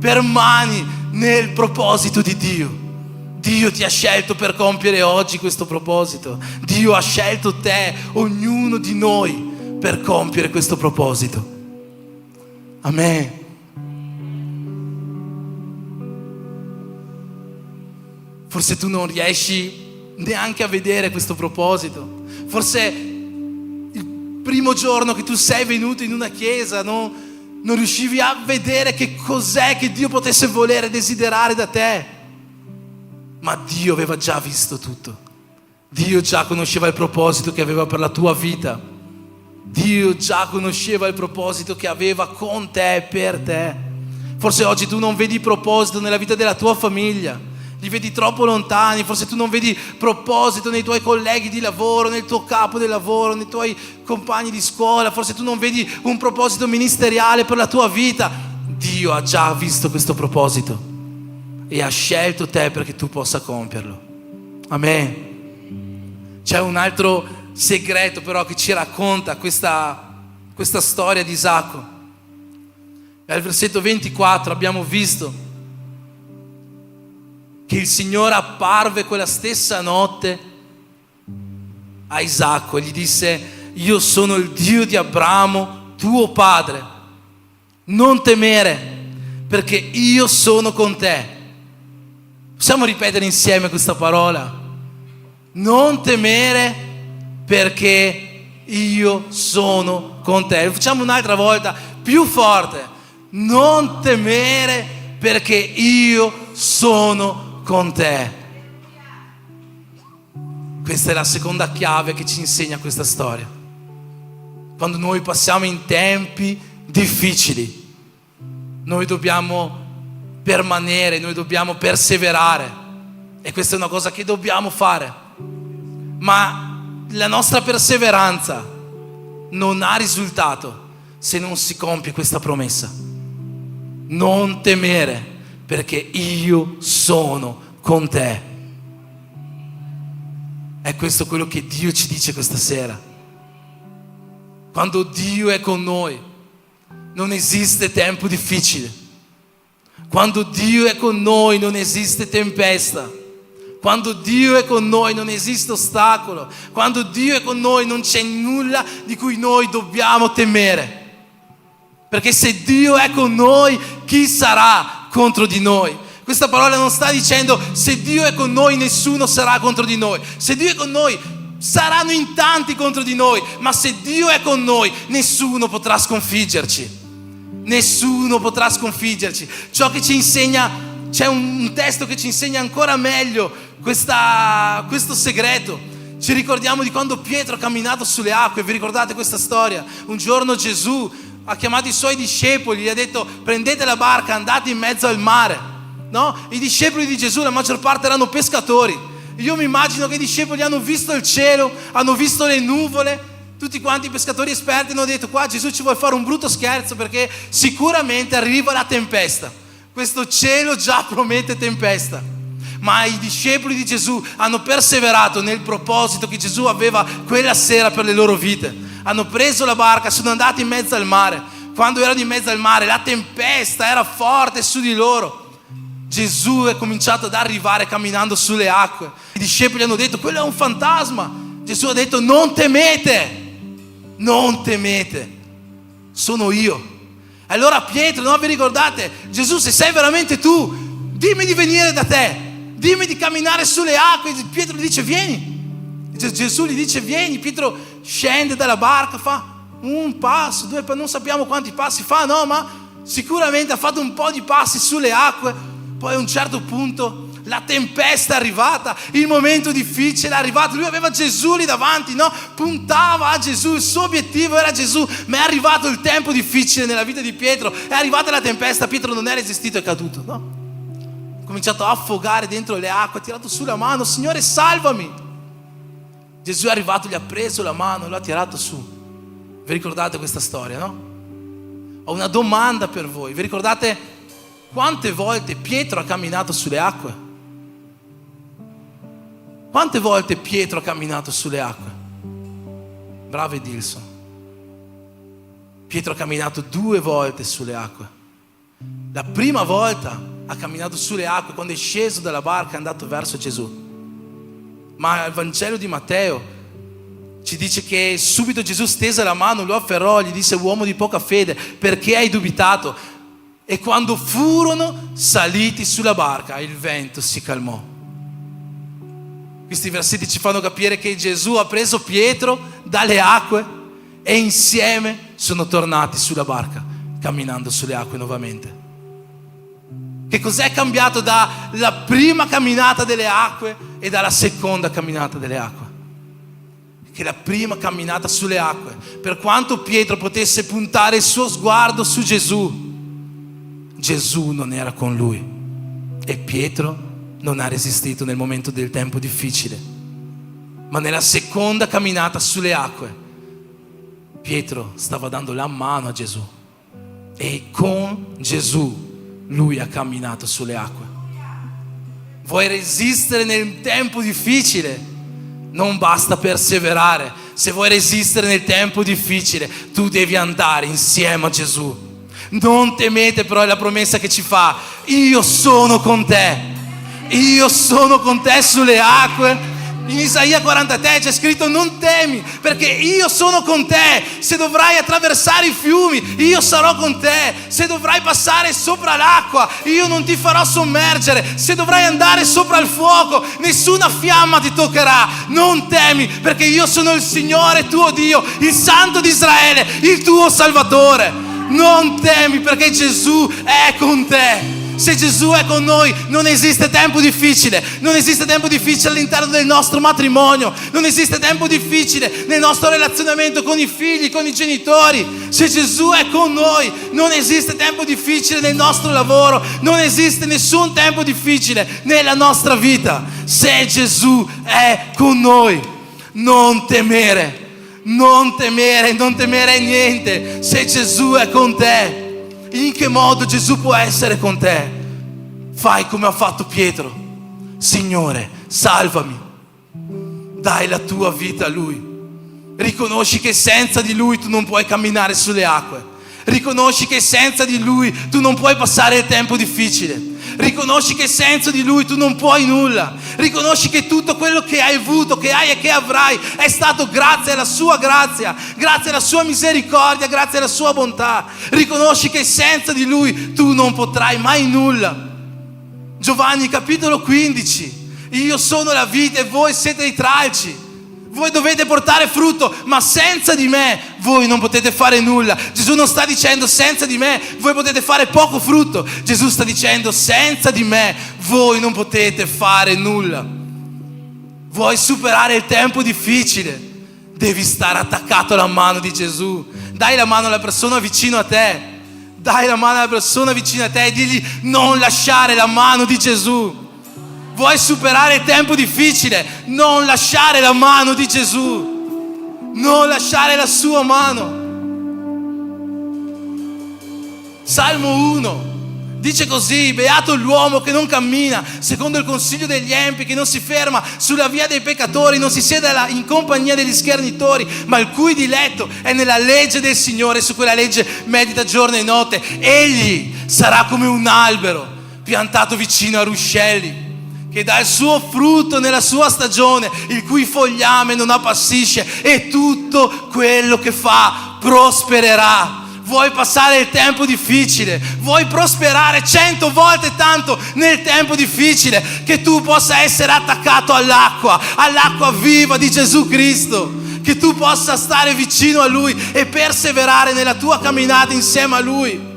permani nel proposito di Dio. Dio ti ha scelto per compiere oggi questo proposito. Dio ha scelto te, ognuno di noi, per compiere questo proposito. Amen. forse tu non riesci neanche a vedere questo proposito. Forse il primo giorno che tu sei venuto in una chiesa non riuscivi a vedere che cos'è che Dio potesse volere, desiderare da te. Ma Dio aveva già visto tutto. Dio già conosceva il proposito che aveva per la tua vita. Dio già conosceva il proposito che aveva con te e per te. Forse oggi tu non vedi proposito nella vita della tua famiglia, li vedi troppo lontani. Forse tu non vedi proposito nei tuoi colleghi di lavoro, nel tuo capo del lavoro, nei tuoi compagni di scuola. Forse tu non vedi un proposito ministeriale per la tua vita. Dio ha già visto questo proposito e ha scelto te perché tu possa compierlo. Amen. C'è un altro segreto però che ci racconta questa storia di Isacco. Al versetto 24 abbiamo visto che il Signore apparve quella stessa notte a Isacco e gli disse: io sono il Dio di Abramo, tuo padre. Non temere, perché io sono con te. Possiamo ripetere insieme questa parola? Non temere, perché io sono con te. Lo facciamo un'altra volta, più forte. Non temere, perché io sono con te. Questa è la seconda chiave che ci insegna questa storia. Quando noi passiamo in tempi difficili, noi dobbiamo permanere, noi dobbiamo perseverare, e questa è una cosa che dobbiamo fare. Ma la nostra perseveranza non ha risultato se non si compie questa promessa. Non temere, perché io sono con te. È questo quello che Dio ci dice questa sera. Quando Dio è con noi, non esiste tempo difficile. Quando Dio è con noi, non esiste tempesta. Quando Dio è con noi non esiste ostacolo. Quando Dio è con noi non c'è nulla di cui noi dobbiamo temere. Perché se Dio è con noi, chi sarà contro di noi? Questa parola non sta dicendo se Dio è con noi nessuno sarà contro di noi. Se Dio è con noi saranno in tanti contro di noi. Ma se Dio è con noi questo potrà sconfiggerci. Nessuno potrà sconfiggerci. Ciò che ci insegna, c'è un testo che ci insegna ancora meglio questo segreto. Ci ricordiamo di quando Pietro ha camminato sulle acque. Vi ricordate questa storia? Un giorno Gesù ha chiamato i suoi discepoli, gli ha detto: prendete la barca, andate in mezzo al mare, no? I discepoli di Gesù la maggior parte erano pescatori. Io mi immagino che i discepoli hanno visto il cielo, hanno visto le nuvole. Tutti quanti i pescatori esperti hanno detto: qua Gesù ci vuole fare un brutto scherzo, perché sicuramente arriva la tempesta. Questo cielo già promette tempesta. Ma i discepoli di Gesù hanno perseverato nel proposito che Gesù aveva quella sera per le loro vite. Hanno preso la barca, sono andati in mezzo al mare. Quando erano in mezzo al mare, la tempesta era forte su di loro. Gesù è cominciato ad arrivare camminando sulle acque. I discepoli hanno detto: quello è un fantasma. Gesù ha detto: non temete, non temete, sono io. Allora Pietro, no, vi ricordate? Gesù, se sei veramente tu, dimmi di venire da te, dimmi di camminare sulle acque. Pietro gli dice: vieni. Gesù gli dice: vieni. Pietro scende dalla barca, fa un passo, due, non sappiamo quanti passi fa, no, ma sicuramente ha fatto un po' di passi sulle acque. Poi a un certo punto la tempesta è arrivata, il momento difficile è arrivato. Lui aveva Gesù lì davanti, no? Puntava a Gesù, il suo obiettivo era Gesù. Ma è arrivato il tempo difficile nella vita di Pietro, è arrivata la tempesta. Pietro non è resistito, è caduto, no? Ha cominciato a affogare dentro le acque, ha tirato su la mano: Signore, salvami. Gesù è arrivato, gli ha preso la mano e lo ha tirato su. Vi ricordate questa storia, no? Ho una domanda per voi. Vi ricordate quante volte Pietro ha camminato sulle acque? Quante volte Pietro ha camminato sulle acque? Bravo Edilson. Pietro ha camminato 2 volte sulle acque. La prima volta ha camminato sulle acque quando è sceso dalla barca e è andato verso Gesù. Ma il Vangelo di Matteo ci dice che subito Gesù stese la mano, lo afferrò, gli disse: uomo di poca fede, perché hai dubitato? E quando furono saliti sulla barca, il vento si calmò. Questi versetti ci fanno capire che Gesù ha preso Pietro dalle acque e insieme sono tornati sulla barca, camminando sulle acque nuovamente. Che cos'è cambiato dalla prima camminata delle acque e dalla seconda camminata delle acque? Che la prima camminata sulle acque, per quanto Pietro potesse puntare il suo sguardo su Gesù, Gesù non era con lui e Pietro non ha resistito nel momento del tempo difficile. Ma nella seconda camminata sulle acque, Pietro stava dando la mano a Gesù e con Gesù lui ha camminato sulle acque. Vuoi resistere nel tempo difficile? Non basta perseverare. Se vuoi resistere nel tempo difficile, tu devi andare insieme a Gesù. Non temete, però è la promessa che ci fa: io sono con te. Io sono con te sulle acque. In Isaia 43 c'è scritto: non temi, perché io sono con te. Se dovrai attraversare i fiumi, io sarò con te. Se dovrai passare sopra l'acqua, io non ti farò sommergere. Se dovrai andare sopra il fuoco, nessuna fiamma ti toccherà. Non temi, perché io sono il Signore tuo Dio, il Santo di Israele, il tuo Salvatore. Non temi, perché Gesù è con te. Se Gesù è con noi, non esiste tempo difficile. Non esiste tempo difficile all'interno del nostro matrimonio. Non esiste tempo difficile nel nostro relazionamento con i figli, con i genitori. Se Gesù è con noi, non esiste tempo difficile nel nostro lavoro. Non esiste nessun tempo difficile nella nostra vita. Se Gesù è con noi, non temere. Non temere, non temere niente. Se Gesù è con te, in che modo Gesù può essere con te? Fai come ha fatto Pietro: Signore, salvami. Dai la tua vita a Lui. Riconosci che senza di Lui tu non puoi camminare sulle acque. Riconosci che senza di Lui tu non puoi passare il tempo difficile. Riconosci che senza di Lui tu non puoi nulla. Riconosci che tutto quello che hai avuto, che hai e che avrai è stato grazie alla sua grazia, grazie alla sua misericordia, grazie alla sua bontà. Riconosci che senza di Lui tu non potrai mai nulla. Giovanni capitolo 15: io sono la vite e voi siete i tralci. Voi dovete portare frutto, ma senza di me voi non potete fare nulla. Gesù non sta dicendo senza di me voi potete fare poco frutto. Gesù sta dicendo senza di me voi non potete fare nulla. Vuoi superare il tempo difficile? Devi stare attaccato alla mano di Gesù. Dai la mano alla persona vicino a te. Dai la mano alla persona vicino a te e digli: non lasciare la mano di Gesù. Vuoi superare il tempo difficile? Non lasciare la mano di Gesù. Non lasciare la sua mano. Salmo 1 dice così: beato l'uomo che non cammina secondo il consiglio degli empi, che non si ferma sulla via dei peccatori, non si siede in compagnia degli schernitori, ma il cui diletto è nella legge del Signore. Su quella legge medita giorno e notte. Egli sarà come un albero piantato vicino a ruscelli, che dà il suo frutto nella sua stagione, il cui fogliame non appassisce, e tutto quello che fa prospererà. Vuoi passare il tempo difficile? Vuoi prosperare 100 volte tanto nel tempo difficile? Che tu possa essere attaccato all'acqua viva di Gesù Cristo. Che tu possa stare vicino a Lui e perseverare nella tua camminata insieme a Lui.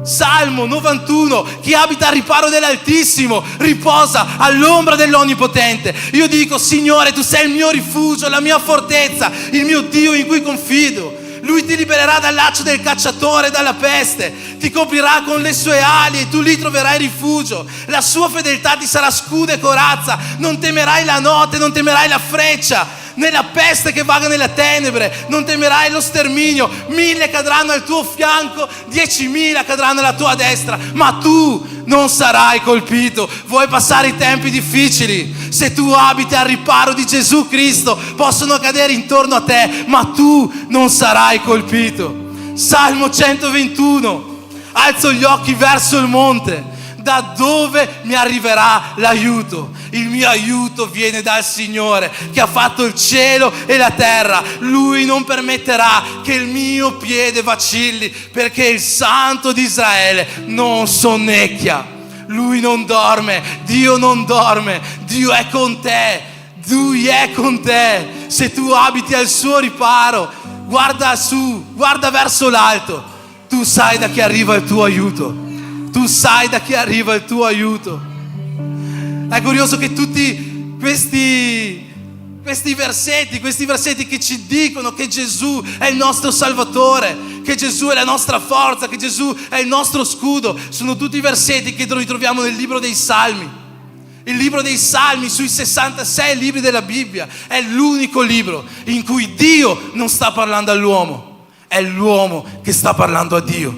Salmo 91: chi abita al riparo dell'Altissimo riposa all'ombra dell'Onnipotente. Io dico: Signore, tu sei il mio rifugio, la mia fortezza, il mio Dio in cui confido. Lui ti libererà dal laccio del cacciatore e dalla peste, ti coprirà con le sue ali e tu lì troverai rifugio. La sua fedeltà ti sarà scudo e corazza. Non temerai la notte, non temerai la freccia, né la peste che vaga nelle tenebre. Non temerai lo sterminio. 1000 cadranno al tuo fianco, 10.000 cadranno alla tua destra, ma tu non sarai colpito. Vuoi passare i tempi difficili? Se tu abiti al riparo di Gesù Cristo, possono cadere intorno a te, ma tu non sarai colpito. Salmo 121: alzo gli occhi verso il monte, da dove mi arriverà l'aiuto? Il mio aiuto viene dal Signore, che ha fatto il cielo e la terra. Lui non permetterà che il mio piede vacilli, perché il Santo di Israele non sonnecchia. Lui non dorme, Dio non dorme, Dio è con te. Lui è con te. Se tu abiti al suo riparo, guarda su, guarda verso l'alto. Tu sai da chi arriva il tuo aiuto. Tu sai da chi arriva il tuo aiuto. È curioso che tutti questi versetti che ci dicono che Gesù è il nostro Salvatore, che Gesù è la nostra forza, che Gesù è il nostro scudo, sono tutti versetti che noi troviamo nel libro dei Salmi. Il libro dei Salmi, sui 66 libri della Bibbia, è l'unico libro in cui Dio non sta parlando all'uomo, è l'uomo che sta parlando a Dio.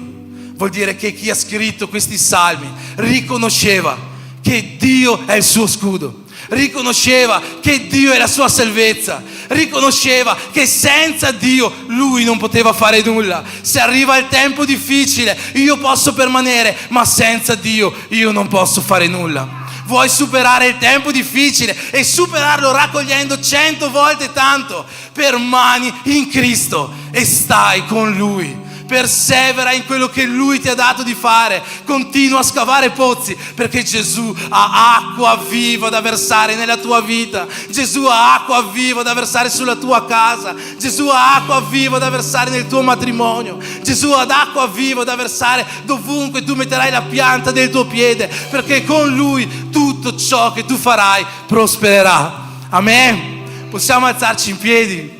Vuol dire che chi ha scritto questi salmi riconosceva che Dio è il suo scudo, riconosceva che Dio è la sua salvezza, riconosceva che senza Dio lui non poteva fare nulla. Se arriva il tempo difficile, io posso permanere, ma senza Dio io non posso fare nulla. Vuoi superare il tempo difficile e superarlo raccogliendo 100 volte tanto? Permani in Cristo e stai con Lui. Persevera in quello che Lui ti ha dato di fare. Continua a scavare pozzi, perché Gesù ha acqua viva da versare nella tua vita. Gesù ha acqua viva da versare sulla tua casa. Gesù ha acqua viva da versare nel tuo matrimonio. Gesù ha acqua viva da versare dovunque tu metterai la pianta del tuo piede, perché con Lui tutto ciò che tu farai prospererà. Amen. Possiamo alzarci in piedi?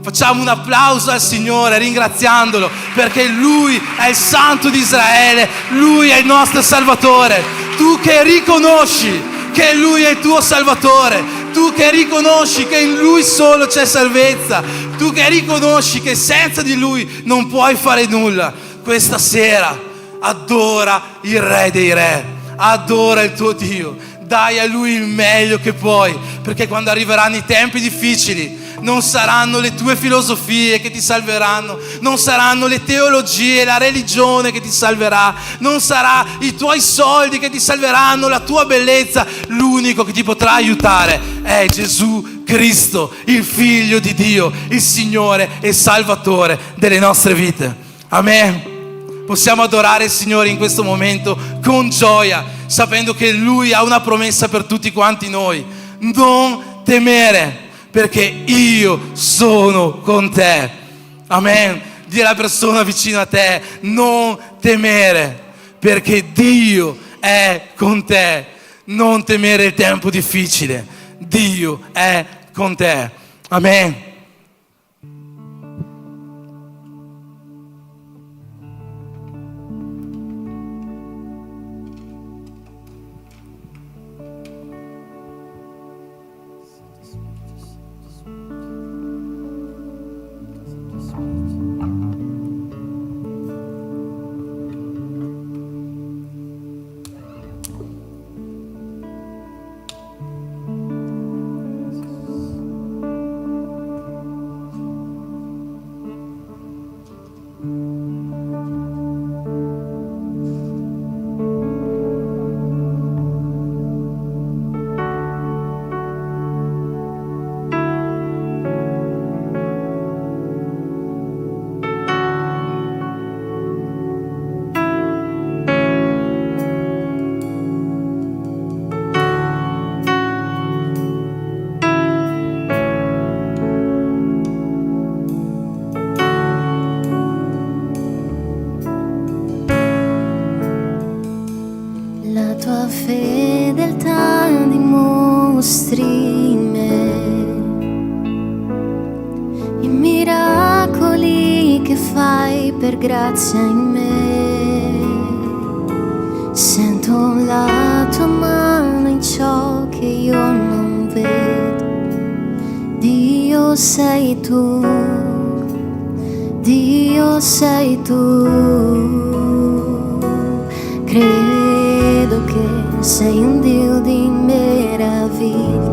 Facciamo un applauso al Signore ringraziandolo, perché Lui è il Santo di Israele, Lui è il nostro Salvatore. Tu che riconosci che Lui è il tuo Salvatore, tu che riconosci che in Lui solo c'è salvezza, tu che riconosci che senza di Lui non puoi fare nulla, questa sera adora il Re dei Re, adora il tuo Dio, dai a Lui il meglio che puoi, perché quando arriveranno i tempi difficili non saranno le tue filosofie che ti salveranno, non saranno le teologie, la religione che ti salverà, non sarà i tuoi soldi che ti salveranno, la tua bellezza. L'unico che ti potrà aiutare è Gesù Cristo, il Figlio di Dio, il Signore e Salvatore delle nostre vite. Amen. Possiamo adorare il Signore in questo momento con gioia, sapendo che Lui ha una promessa per tutti quanti noi. Non temere, perché io sono con te. Amen. Dì alla persona vicino a te: non temere, perché Dio è con te. Non temere il tempo difficile, Dio è con te. Amen. Fedeltà dimostri in me, i miracoli che fai per grazia in me. Sento la tua mano in ciò che io non vedo. Dio sei tu, Dio sei tu. Credo che sei un Dio di meraviglia,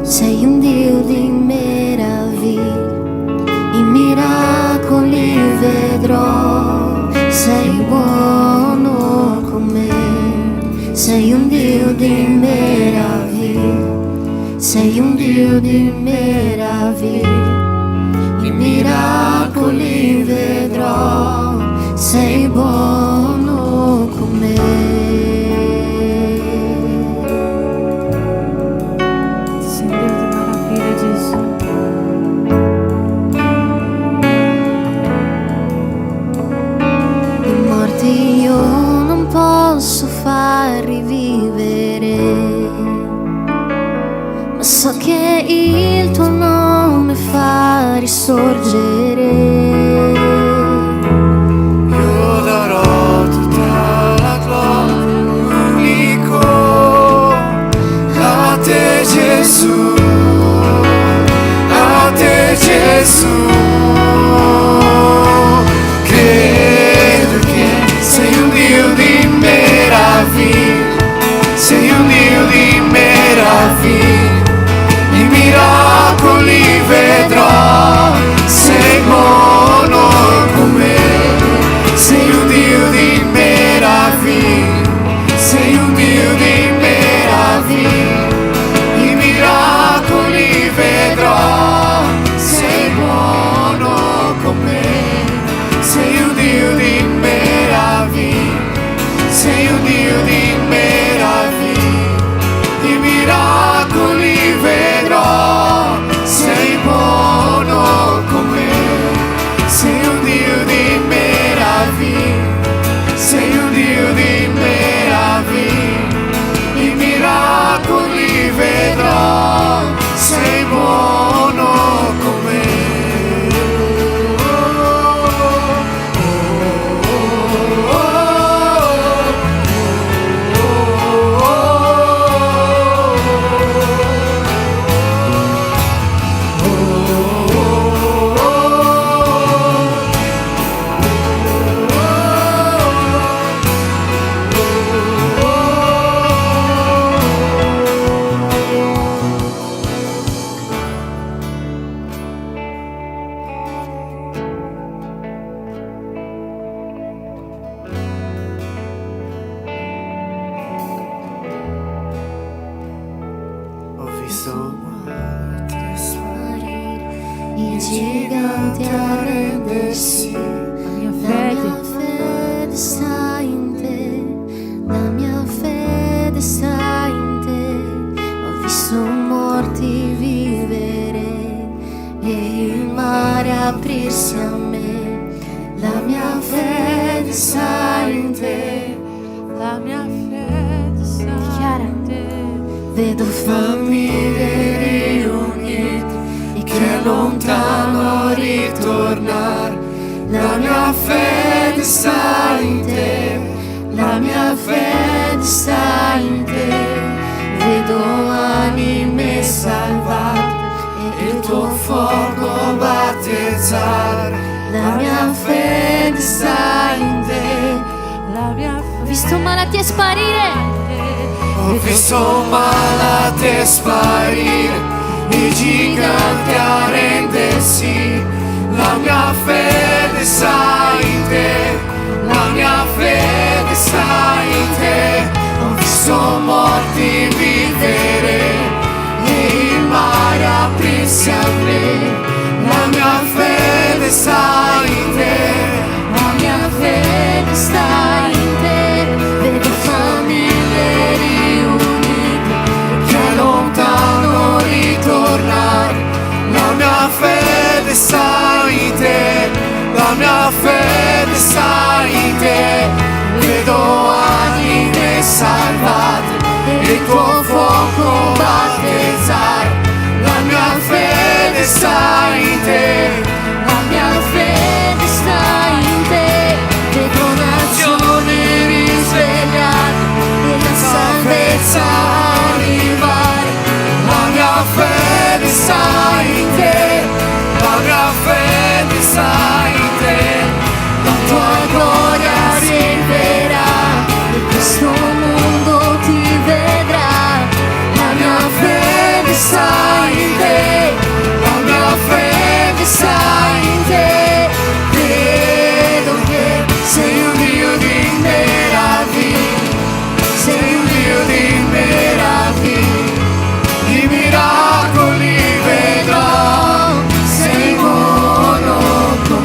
sei un Dio di meraviglia. I miracoli vedrò, sei buono con me. Sei un Dio di meraviglia, sei un Dio di meraviglia. I miracoli vedrò, sei buono con me. Sei un Dio di Gesù. I morti io non posso far rivivere, ma so che il tuo nome fa risorgere. Io darò tutta la gloria unico a te Gesù, a te Gesù. Credo che sei un Dio di meraviglia, sei un Dio di meraviglia. I miracoli vedrò, sei buono con me. Sei un Dio di meraviglia, sei un Dio di meraviglia. I miracoli vedrò, sei buono con me. Sei un Dio di meraviglia, sei un Dio di meraviglia. I miracoli vedrò, sei buono con me. Sei un Dio di meraviglia, sei un Dio di meraviglia. I miracoli vedrò, sei buono con me. Ho visto morti sparire, I giganti arrendersi. La mia La fede, mia fede sta in te, la mia fede sta in te. Ho visto morti vivere e il mare aprirsi a me. La mia fede sta in te, la mia fede sta in te. vedo famiglie riunite e che lontano ritornare. la mia fede sta in te, La mia fede sta in te, vedo anime salvate e il tuo fuoco battezzare. La mia fede sta in te, La mia ho visto malattie sparire, ho visto malattie sparire, i giganti arrendersi. La mia fede sta in te, la mia fede sta in te. Ho visto morti vivere e il mare aprirsi a me. La mia fede sta in te, la mia fede sta in te, vedo famiglie riunite che lontano ritornare. La mia fede sta in te, la mia fede sta in te. Vedo anime salvate e il tuo fuoco battezzare. La mia fede sta in te, la mia fede sta in te, vedo nazioni risvegliate e la salvezza arrivare. la mia fede sta in te, la mia fede sta in te. La tua gloria rivelerà e questo mondo ti vedrà. La mia fede sta in te, La mia fede sta in te, credo che sei un Dio di meraviglia, sei un Dio di meraviglia. I miracoli vedrò, sei buono con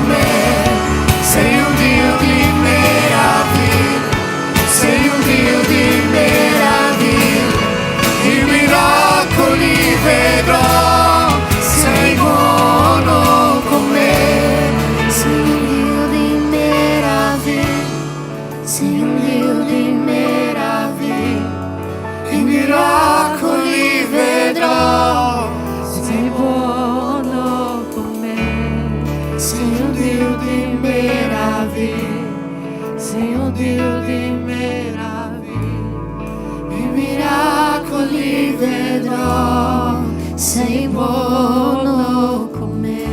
sei buono con me.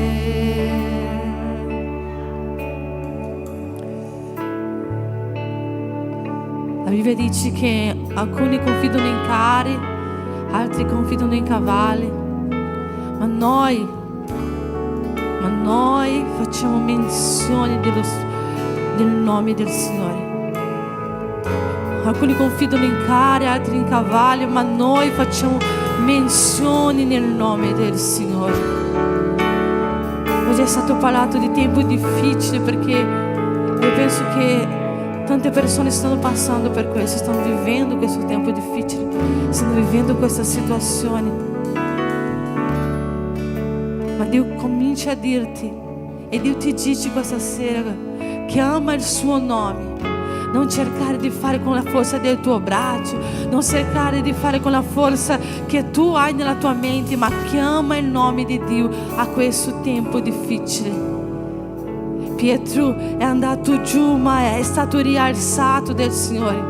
La Bibbia dice che alcuni confidano in carri, altri confidano in cavalli, ma noi facciamo menzione del nome del Signore. Alcuni confidano in carri, altri in cavalli, ma noi facciamo menzione nel nome del Signore. Oggi è stato parlato di tempo difficile, perché io penso che tante persone stanno passando per questo, stanno vivendo questo tempo difficile, stanno vivendo questa situazione. Ma Dio comincia a dirti, e Dio ti dice questa sera che ama il suo nome. Non cercare di fare con la forza del tuo braccio, non cercare di fare con la forza che tu hai nella tua mente, ma chiama il nome di Dio a questo tempo difficile. Pietro è andato giù, ma è stato rialzato dal Signore.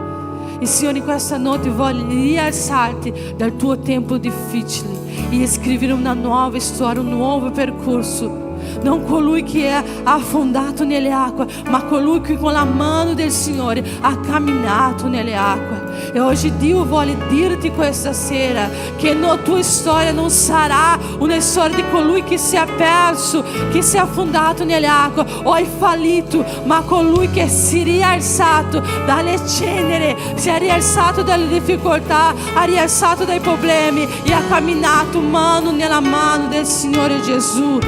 Il Signore in questa notte vuole rialzarti dal tuo tempo difficile e scrivere una nuova storia, un nuovo percorso. Non colui che è affondato nelle acque, ma colui che con la mano del Signore ha camminato nelle acque. E oggi Dio vuole dirti questa sera che la tua storia non sarà una storia di colui che si è perso, che si è affondato nelle acque o è fallito, ma colui che si è rialzato dalle ceneri, si è rialzato dalle difficoltà, ha rialzato dai problemi e ha camminato mano nella mano del Signore Gesù.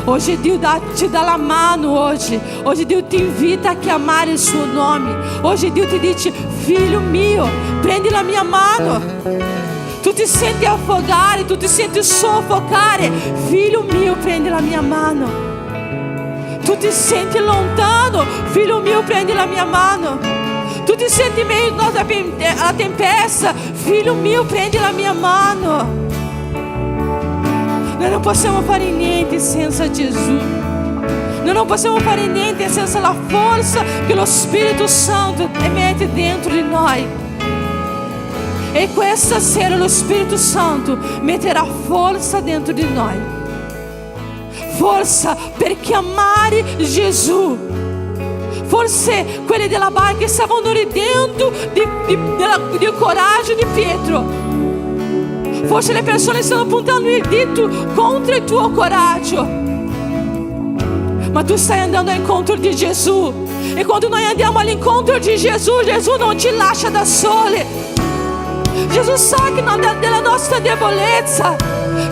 Oggi Dio ti dà la mano, oggi Dio ti invita a chiamare il suo nome. Oggi Dio ti dice: figlio mio, prendi la mia mano. Tu ti senti affogare, tu ti senti soffocare, figlio mio, prendi la mia mano. Tu ti senti lontano, figlio mio, prendi la mia mano. Tu ti senti meglio alla tempesta, figlio mio, prendi la mia mano. Noi non possiamo fare niente senza Gesù. Noi non possiamo fare niente senza la forza che lo Spirito Santo mette dentro di noi. E questa sera lo Spirito Santo metterà forza dentro di noi. Forza per chiamare Gesù. Forse quelli della barca stavano ridendo del coraggio di Pietro. Forse le persone stanno puntando il dito contro il tuo coraggio, ma tu stai andando all'incontro di Gesù. E quando noi andiamo all'incontro di Gesù, Gesù non ci lascia da soli. Gesù sa che della nostra debolezza,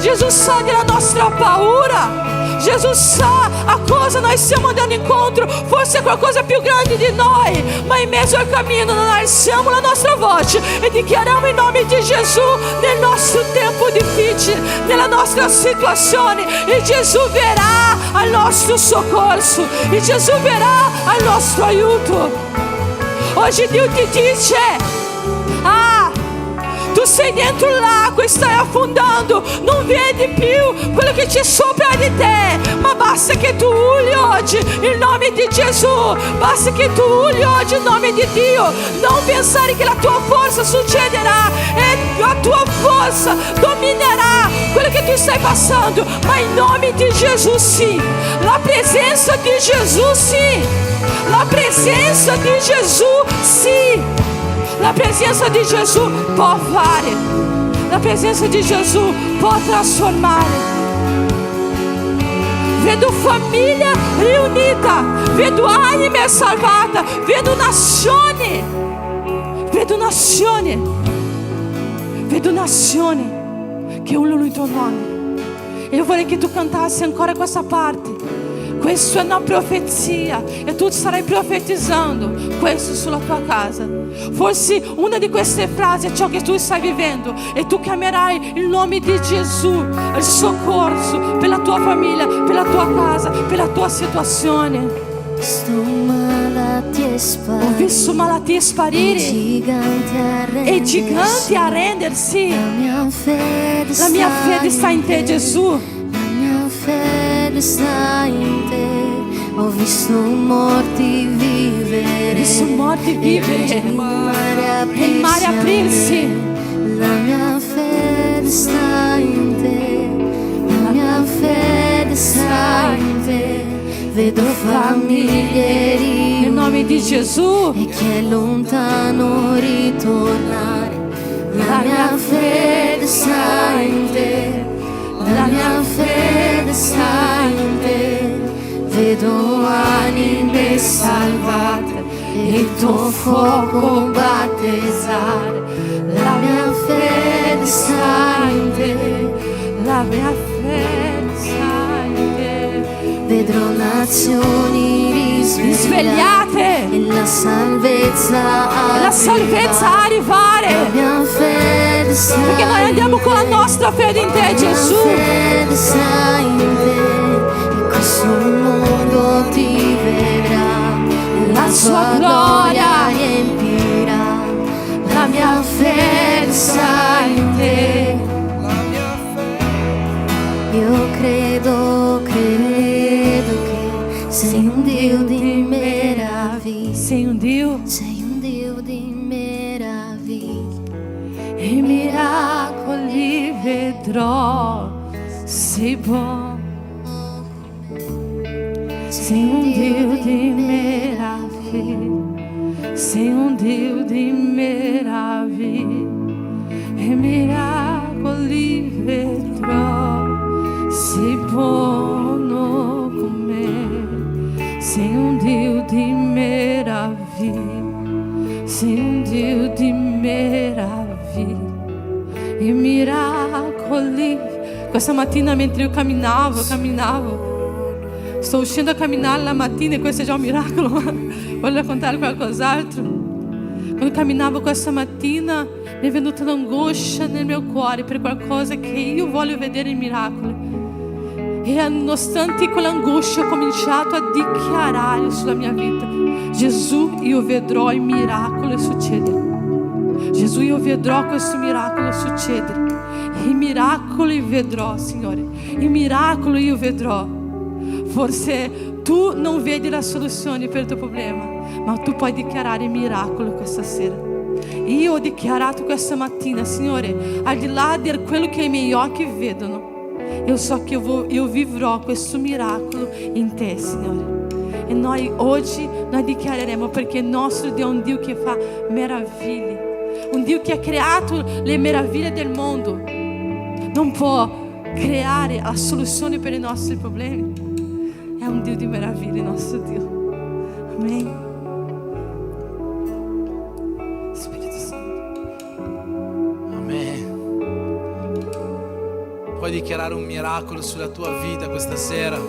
Gesù sa della nostra paura, Gesù sa a cosa noi stiamo andando incontro. Forse è qualcosa più grande di noi, ma in mezzo al cammino noi alziamo la nostra voce e dichiariamo il nome di Gesù nel nostro tempo difficile, nella nostra situazione. E Gesù verrà al nostro soccorso, e Gesù verrà al nostro aiuto. Oggi Dio ti dice: tu sei dentro l'acqua e stai affondando, non vedi più quello che c'è sopra di te, ma basta che tu urli oggi il nome di Gesù, basta che tu urli oggi il nome di Dio. Non pensare che la tua forza succederà e la tua forza dominerà quello che tu stai passando, ma il nome di Gesù sì, la presenza di Gesù sì, la presenza di Gesù sì. La presenza di Gesù può fare, la presenza di Gesù può trasformare. Vedo famiglia riunita, vedo anime salvata, vedo nazioni, che urlano il tuo nome. E io vorrei che tu cantassi ancora questa parte. Questa è una profezia e tu starai profetizzando questo sulla tua casa. Forse una di queste frasi è ciò che tu stai vivendo e tu chiamerai il nome di Gesù, il soccorso per la tua famiglia, per la tua casa, per la tua situazione. Ho visto malattie sparire e giganti arrendersi. La mia fede sta in te, Gesù. Fede sta in te, ho visto morti vivere, il mare aprirsi. La mia fede sta in te, vedo famiglie Nel nome di Gesù. e chi è lontano ritornare. La mia fede sta in te, la mia fede sta in te. Vedo anime salvate e il tuo fuoco battezzare. La mia fede sta in te, La mia fede sta in te. vedrò nazioni Risvegliate. e la salvezza La salvezza arrivare. La mia fede sta Perché noi andiamo con la nostra fede in te, Gesù. La mia fede sta in te e questo mondo ti vedrà, la sua gloria riempirà. La mia fede sta in te. Io credo che sei un Dio di meraviglia. Sei un Dio Sei un Dio di meraviglia. e miracoli vedrò. Sei buono. Sei un Dio di meraviglia. Sei un Dio di meraviglia e miracoli vedrò. Sei buono con me. Sei un Dio di meraviglia. Sei un Dio di meraviglia e miracoli. Questa mattina mentre io camminavo, sto uscendo a camminare la mattina e questo è già un miracolo. Voglio raccontare qualcos'altro. Quando camminavo questa mattina mi è venuta un'angoscia nel mio cuore per qualcosa che io voglio vedere in miracoli. E nonostante quell'angoscia ho cominciato a dichiarare sulla mia vita: Gesù, io vedrò il miracolo succedere. Gesù, io vedrò questo miracolo succedere. I miracoli vedrò, Signore. I miracoli io vedrò. Forse tu non vedi la soluzione per il tuo problema, ma tu puoi dichiarare il miracolo questa sera. Io ho dichiarato questa mattina: Signore, al di là di quello che i miei occhi vedono, io so che io vivrò questo miracolo in te, Signore. E noi oggi dichiareremo, perché il nostro Dio è un Dio che fa meraviglie, un Dio che ha creato le meraviglie del mondo. Non può creare la soluzione per i nostri problemi. È un Dio di meraviglie il nostro Dio. Amen. Spirito Santo. Amen. Puoi dichiarare un miracolo sulla tua vita questa sera.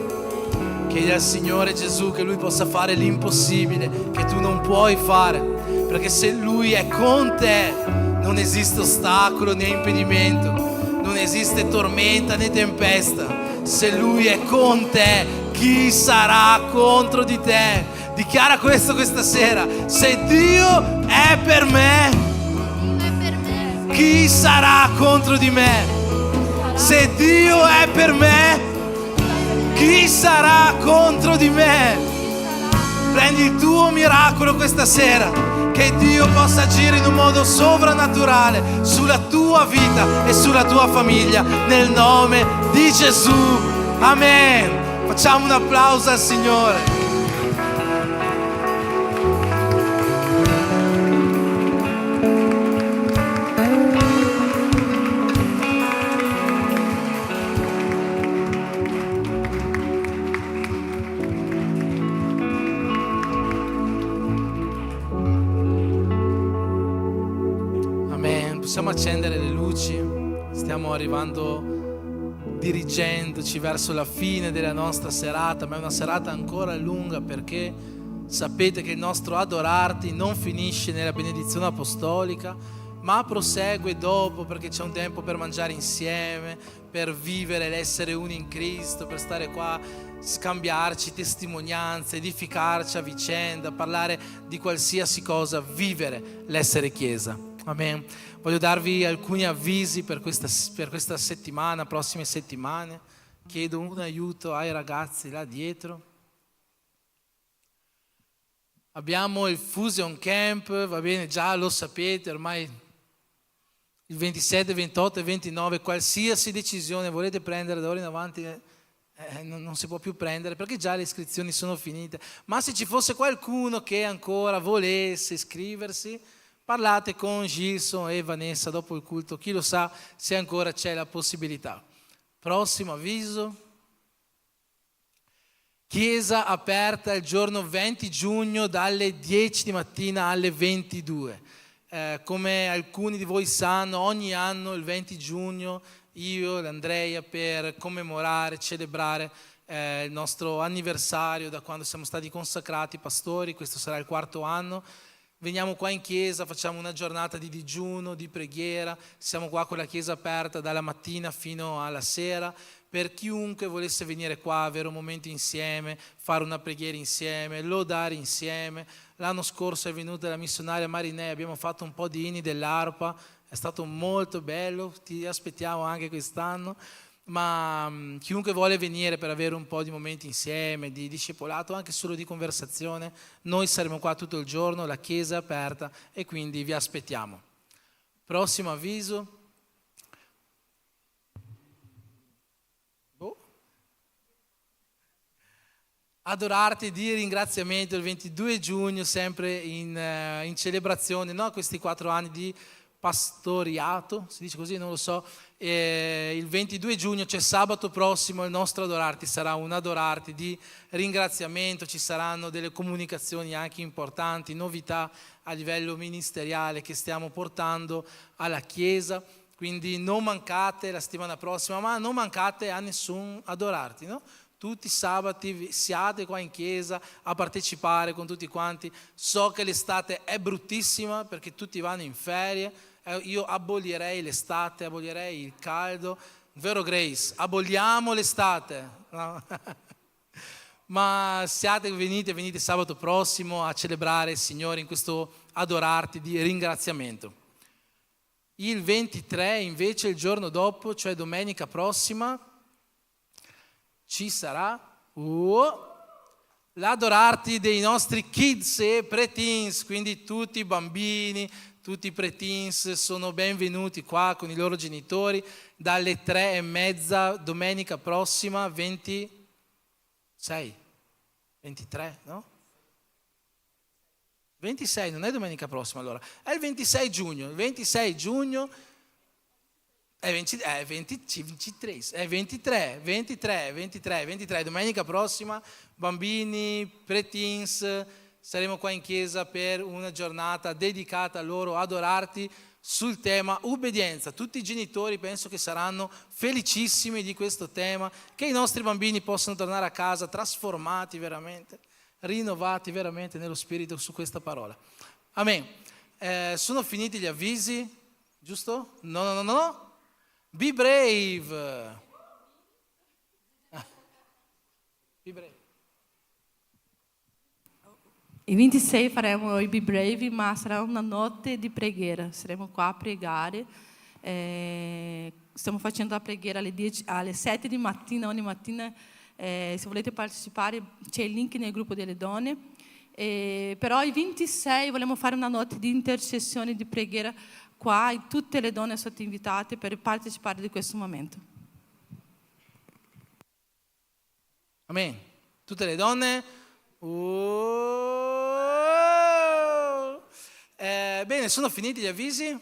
Chiedi al Signore Gesù che Lui possa fare l'impossibile, che tu non puoi fare, perché se Lui è con te non esiste ostacolo né impedimento, non esiste tormenta né tempesta. Se Lui è con te, chi sarà contro di te? Dichiara questo questa sera: se Dio è per me, chi sarà contro di me? Se Dio è per me, chi sarà contro di me? Prendi il tuo miracolo questa sera. Che Dio possa agire in un modo sovrannaturale sulla tua vita e sulla tua famiglia, nel nome di Gesù. Amen. Facciamo un applauso al Signore. Possiamo accendere le luci, stiamo arrivando, dirigendoci verso la fine della nostra serata, ma è una serata ancora lunga, perché sapete che il nostro adorarti non finisce nella benedizione apostolica, ma prosegue dopo, perché c'è un tempo per mangiare insieme, per vivere l'essere uno in Cristo, per stare qua, scambiarci testimonianze, edificarci a vicenda, parlare di qualsiasi cosa, vivere l'essere Chiesa. Amen. Voglio darvi alcuni avvisi per questa settimana, prossime settimane. Chiedo un aiuto ai ragazzi là dietro. Abbiamo il Fusion Camp, va bene, già lo sapete, ormai il 27, 28 e 29, qualsiasi decisione volete prendere da ora in avanti non si può più prendere perché già le iscrizioni sono finite. Ma se ci fosse qualcuno che ancora volesse iscriversi, parlate con Gilson e Vanessa dopo il culto, chi lo sa se ancora c'è la possibilità. Prossimo avviso. Chiesa aperta il giorno 20 giugno dalle 10 di mattina alle 22. Come alcuni di voi sanno, ogni anno il 20 giugno io e Andrea, per commemorare, celebrare il nostro anniversario da quando siamo stati consacrati pastori, questo sarà il 4º anno, veniamo qua in chiesa, facciamo una giornata di digiuno, di preghiera, siamo qua con la chiesa aperta dalla mattina fino alla sera, per chiunque volesse venire qua, avere un momento insieme, fare una preghiera insieme, lodare insieme. L'anno scorso è venuta la missionaria Marinè, abbiamo fatto un po' di inni dell'arpa, è stato molto bello, ti aspettiamo anche quest'anno, ma chiunque vuole venire per avere un po' di momenti insieme, di discepolato, anche solo di conversazione, noi saremo qua tutto il giorno, la chiesa è aperta e quindi vi aspettiamo. Prossimo avviso. Adorarti di ringraziamento il 22 giugno, sempre in celebrazione, no? Questi 4 anni di pastoriato, si dice così, non lo so. Il 22 giugno, cioè sabato prossimo, il nostro adorarti sarà un adorarti di ringraziamento, ci saranno delle comunicazioni anche importanti, novità a livello ministeriale che stiamo portando alla Chiesa, quindi non mancate la settimana prossima, ma non mancate a nessun adorarti, no? Tutti i sabati siate qua in chiesa a partecipare con tutti quanti. So che l'estate è bruttissima perché tutti vanno in ferie. Io abolirei l'estate, abolirei il caldo. Vero Grace? Aboliamo l'estate. No? Ma venite sabato prossimo a celebrare il Signore in questo adorarti di ringraziamento. Il 23 invece, il giorno dopo, cioè domenica prossima, ci sarà l'adorarti dei nostri kids e preteens, quindi tutti i bambini, tutti i preteens sono benvenuti qua con i loro genitori dalle 3:30 domenica prossima 23, no? 26, non è domenica prossima allora, è il 26 giugno, è 23, domenica prossima, bambini, preteens, saremo qua in chiesa per una giornata dedicata a loro, adorarti sul tema ubbidienza. Tutti i genitori penso che saranno felicissimi di questo tema, che i nostri bambini possano tornare a casa trasformati veramente, rinnovati veramente nello spirito su questa parola. Amen. Sono finiti gli avvisi, giusto? No. Be brave. Be brave. Il 26 faremo i Be Brave, ma sarà una notte di preghiera. Saremo qua a pregare. Stiamo facendo la preghiera alle 7 di mattina, ogni mattina. Se volete partecipare c'è il link nel gruppo delle donne. Però il 26 vogliamo fare una notte di intercessione, di preghiera qua, e tutte le donne sono invitate per partecipare di questo momento. Amen. Tutte le donne. Bene, sono finiti gli avvisi?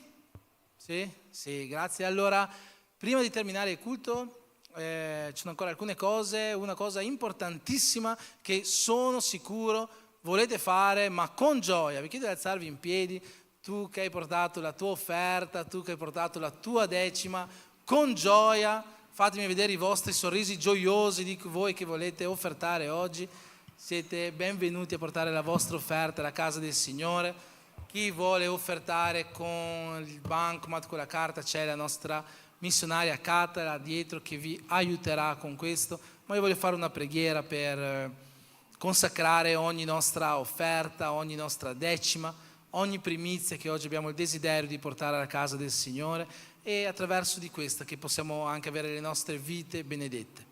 Sì, grazie. Allora, prima di terminare il culto, ci sono ancora alcune cose, una cosa importantissima che sono sicuro volete fare, ma con gioia. Vi chiedo di alzarvi in piedi, tu che hai portato la tua offerta, tu che hai portato la tua decima, con gioia, fatemi vedere i vostri sorrisi gioiosi di voi che volete offertare oggi. Siete benvenuti a portare la vostra offerta alla casa del Signore. Chi vuole offertare con il bancomat, con la carta, c'è la nostra missionaria Cata là dietro che vi aiuterà con questo. Ma io voglio fare una preghiera per consacrare ogni nostra offerta, ogni nostra decima, ogni primizia che oggi abbiamo il desiderio di portare alla casa del Signore, e attraverso di questa che possiamo anche avere le nostre vite benedette.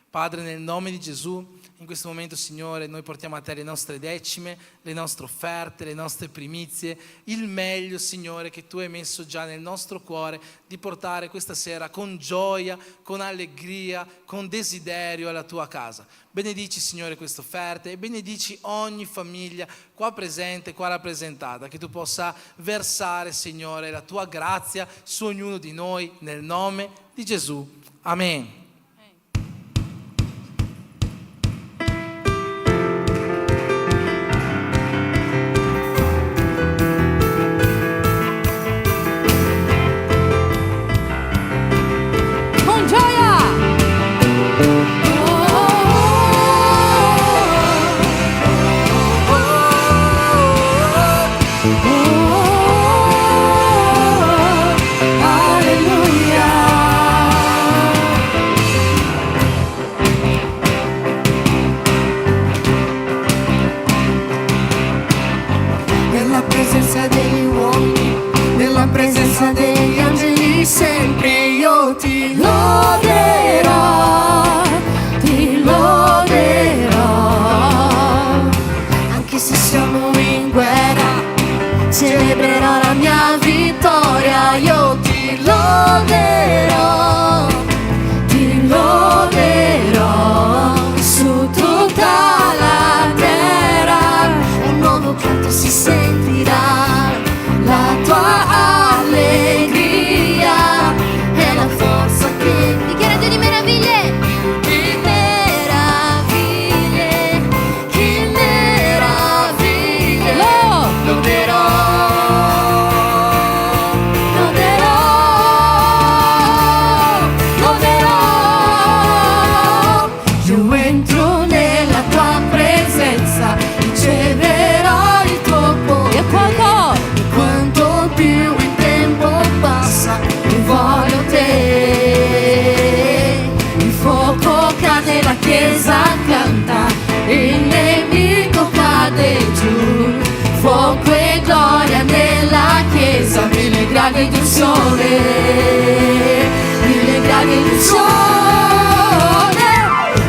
Padre, nel nome di Gesù, in questo momento, Signore, noi portiamo a te le nostre decime, le nostre offerte, le nostre primizie, il meglio, Signore, che tu hai messo già nel nostro cuore di portare questa sera con gioia, con allegria, con desiderio alla tua casa. Benedici, Signore, queste offerte e benedici ogni famiglia qua presente, qua rappresentata, che tu possa versare, Signore, la tua grazia su ognuno di noi nel nome di Gesù. Amen. Nella presenza degli uomini, nella presenza degli angeli, sempre io ti loderò, ti loderò. Anche se siamo in guerra, celebrerò la mia vittoria. Io ti loderò, ti loderò su tutta la terra. Un nuovo canto si sentirà, la tua allegria è la forza che Dichiara Dio di meraviglie. di meraviglie, che meraviglie. Loderò, loderò, loderò. Io entro nella tua presenza, riceverò il tuo potere. Quanto più il tempo passa, io voglio te. Il fuoco cade, la chiesa canta, il nemico cade giù. Fuoco e gloria nella chiesa, 1000 gradi di unzione, 1000 gradi di unzione.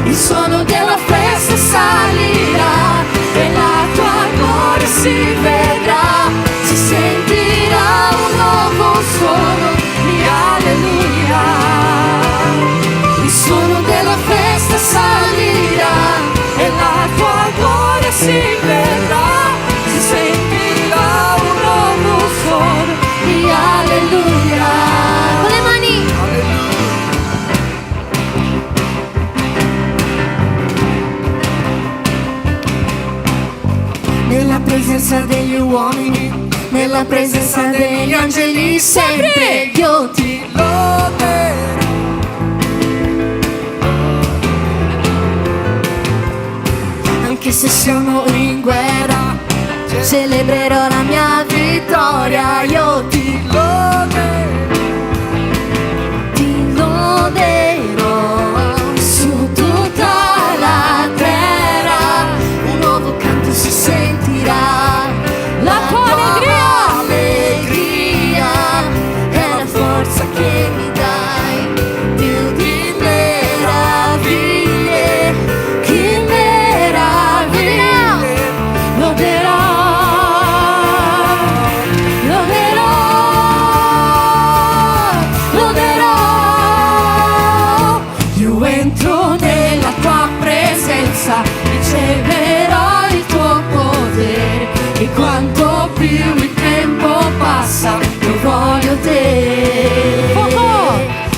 Il suono della festa salirà e la tua gloria si vedrà, si sentirà un nuovo suono di alleluia. Il suono della festa salirà e la tua gloria si vedrà, si sentirà un nuovo suono di alleluia. Con le mani. Nella presenza degli uomini, nella presenza degli angeli, sempre io ti loderò. Anche se siamo in guerra, celebrerò la mia vittoria. Io ti loderò, ti loderò su tutta la terra. Un nuovo canto si sentirà, la tua allegria è la forza che mi dai. Dio di meraviglie, che meraviglie. Loderò, loderò, loderò. Io entro nella tua presenza, riceverò il tuo potere. E quanto più il tempo passa, io voglio te.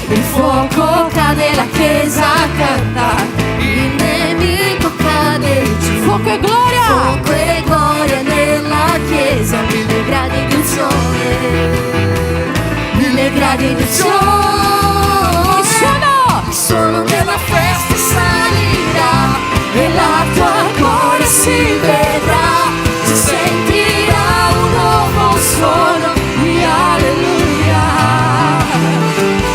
Il fuoco cade, la chiesa canta, il nemico cade giù. Fuoco e gloria. Fuoco e gloria nella chiesa, 1000 gradi di unzione, 1000 gradi di unzione. Il suono della festa salirà e la tua gloria si vedrà, si sentirà un nuovo suono di alleluia.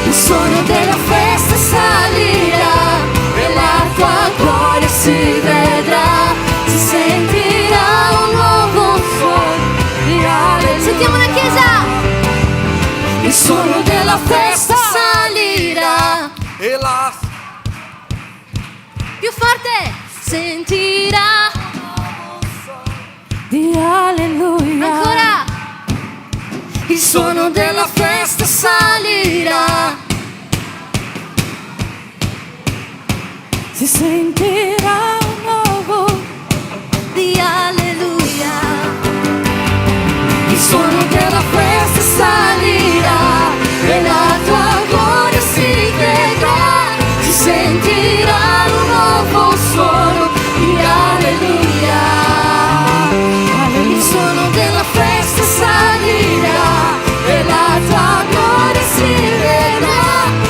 Il suono della festa salirà e la tua gloria si vedrà, si sentirà un nuovo suono di alleluia. Sentiamo la chiesa. Il suono della festa sentirà. Di alleluia. Ancora. Il suono della festa salirà. Si sentirà un nuovo Di alleluia. Il suono della festa salirà e la tua gloria si vedrà. Si sentirà un nuovo suono di alleluia. Il suono della festa salirà e la tua gloria si vedrà.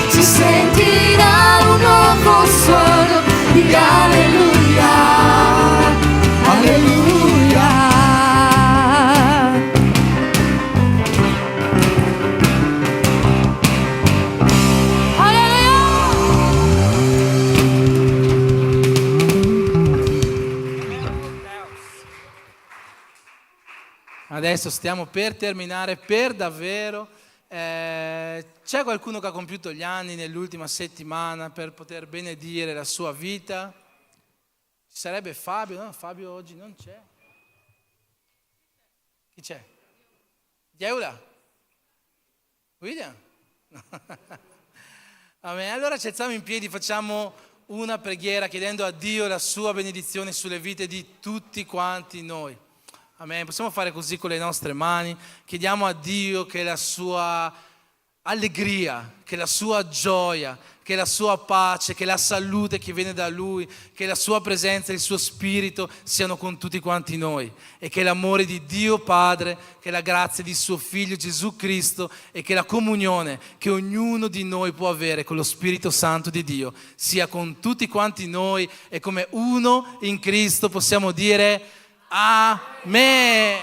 Si sentirà un nuovo suono di alleluia. Alleluia. Adesso stiamo per terminare per davvero. C'è qualcuno che ha compiuto gli anni nell'ultima settimana per poter benedire la sua vita? Ci sarebbe Fabio? No, Fabio oggi non c'è. Chi c'è? Yeula? William? Amen. Allora ci alziamo in piedi, facciamo una preghiera chiedendo a Dio la sua benedizione sulle vite di tutti quanti noi. Amen. Possiamo fare così con le nostre mani. Chiediamo a Dio che la sua allegria, che la sua gioia, che la sua pace, che la salute che viene da Lui, che la sua presenza e il suo spirito siano con tutti quanti noi, e che l'amore di Dio Padre, che la grazia di suo Figlio Gesù Cristo e che la comunione che ognuno di noi può avere con lo Spirito Santo di Dio sia con tutti quanti noi, e come uno in Cristo possiamo dire Amen.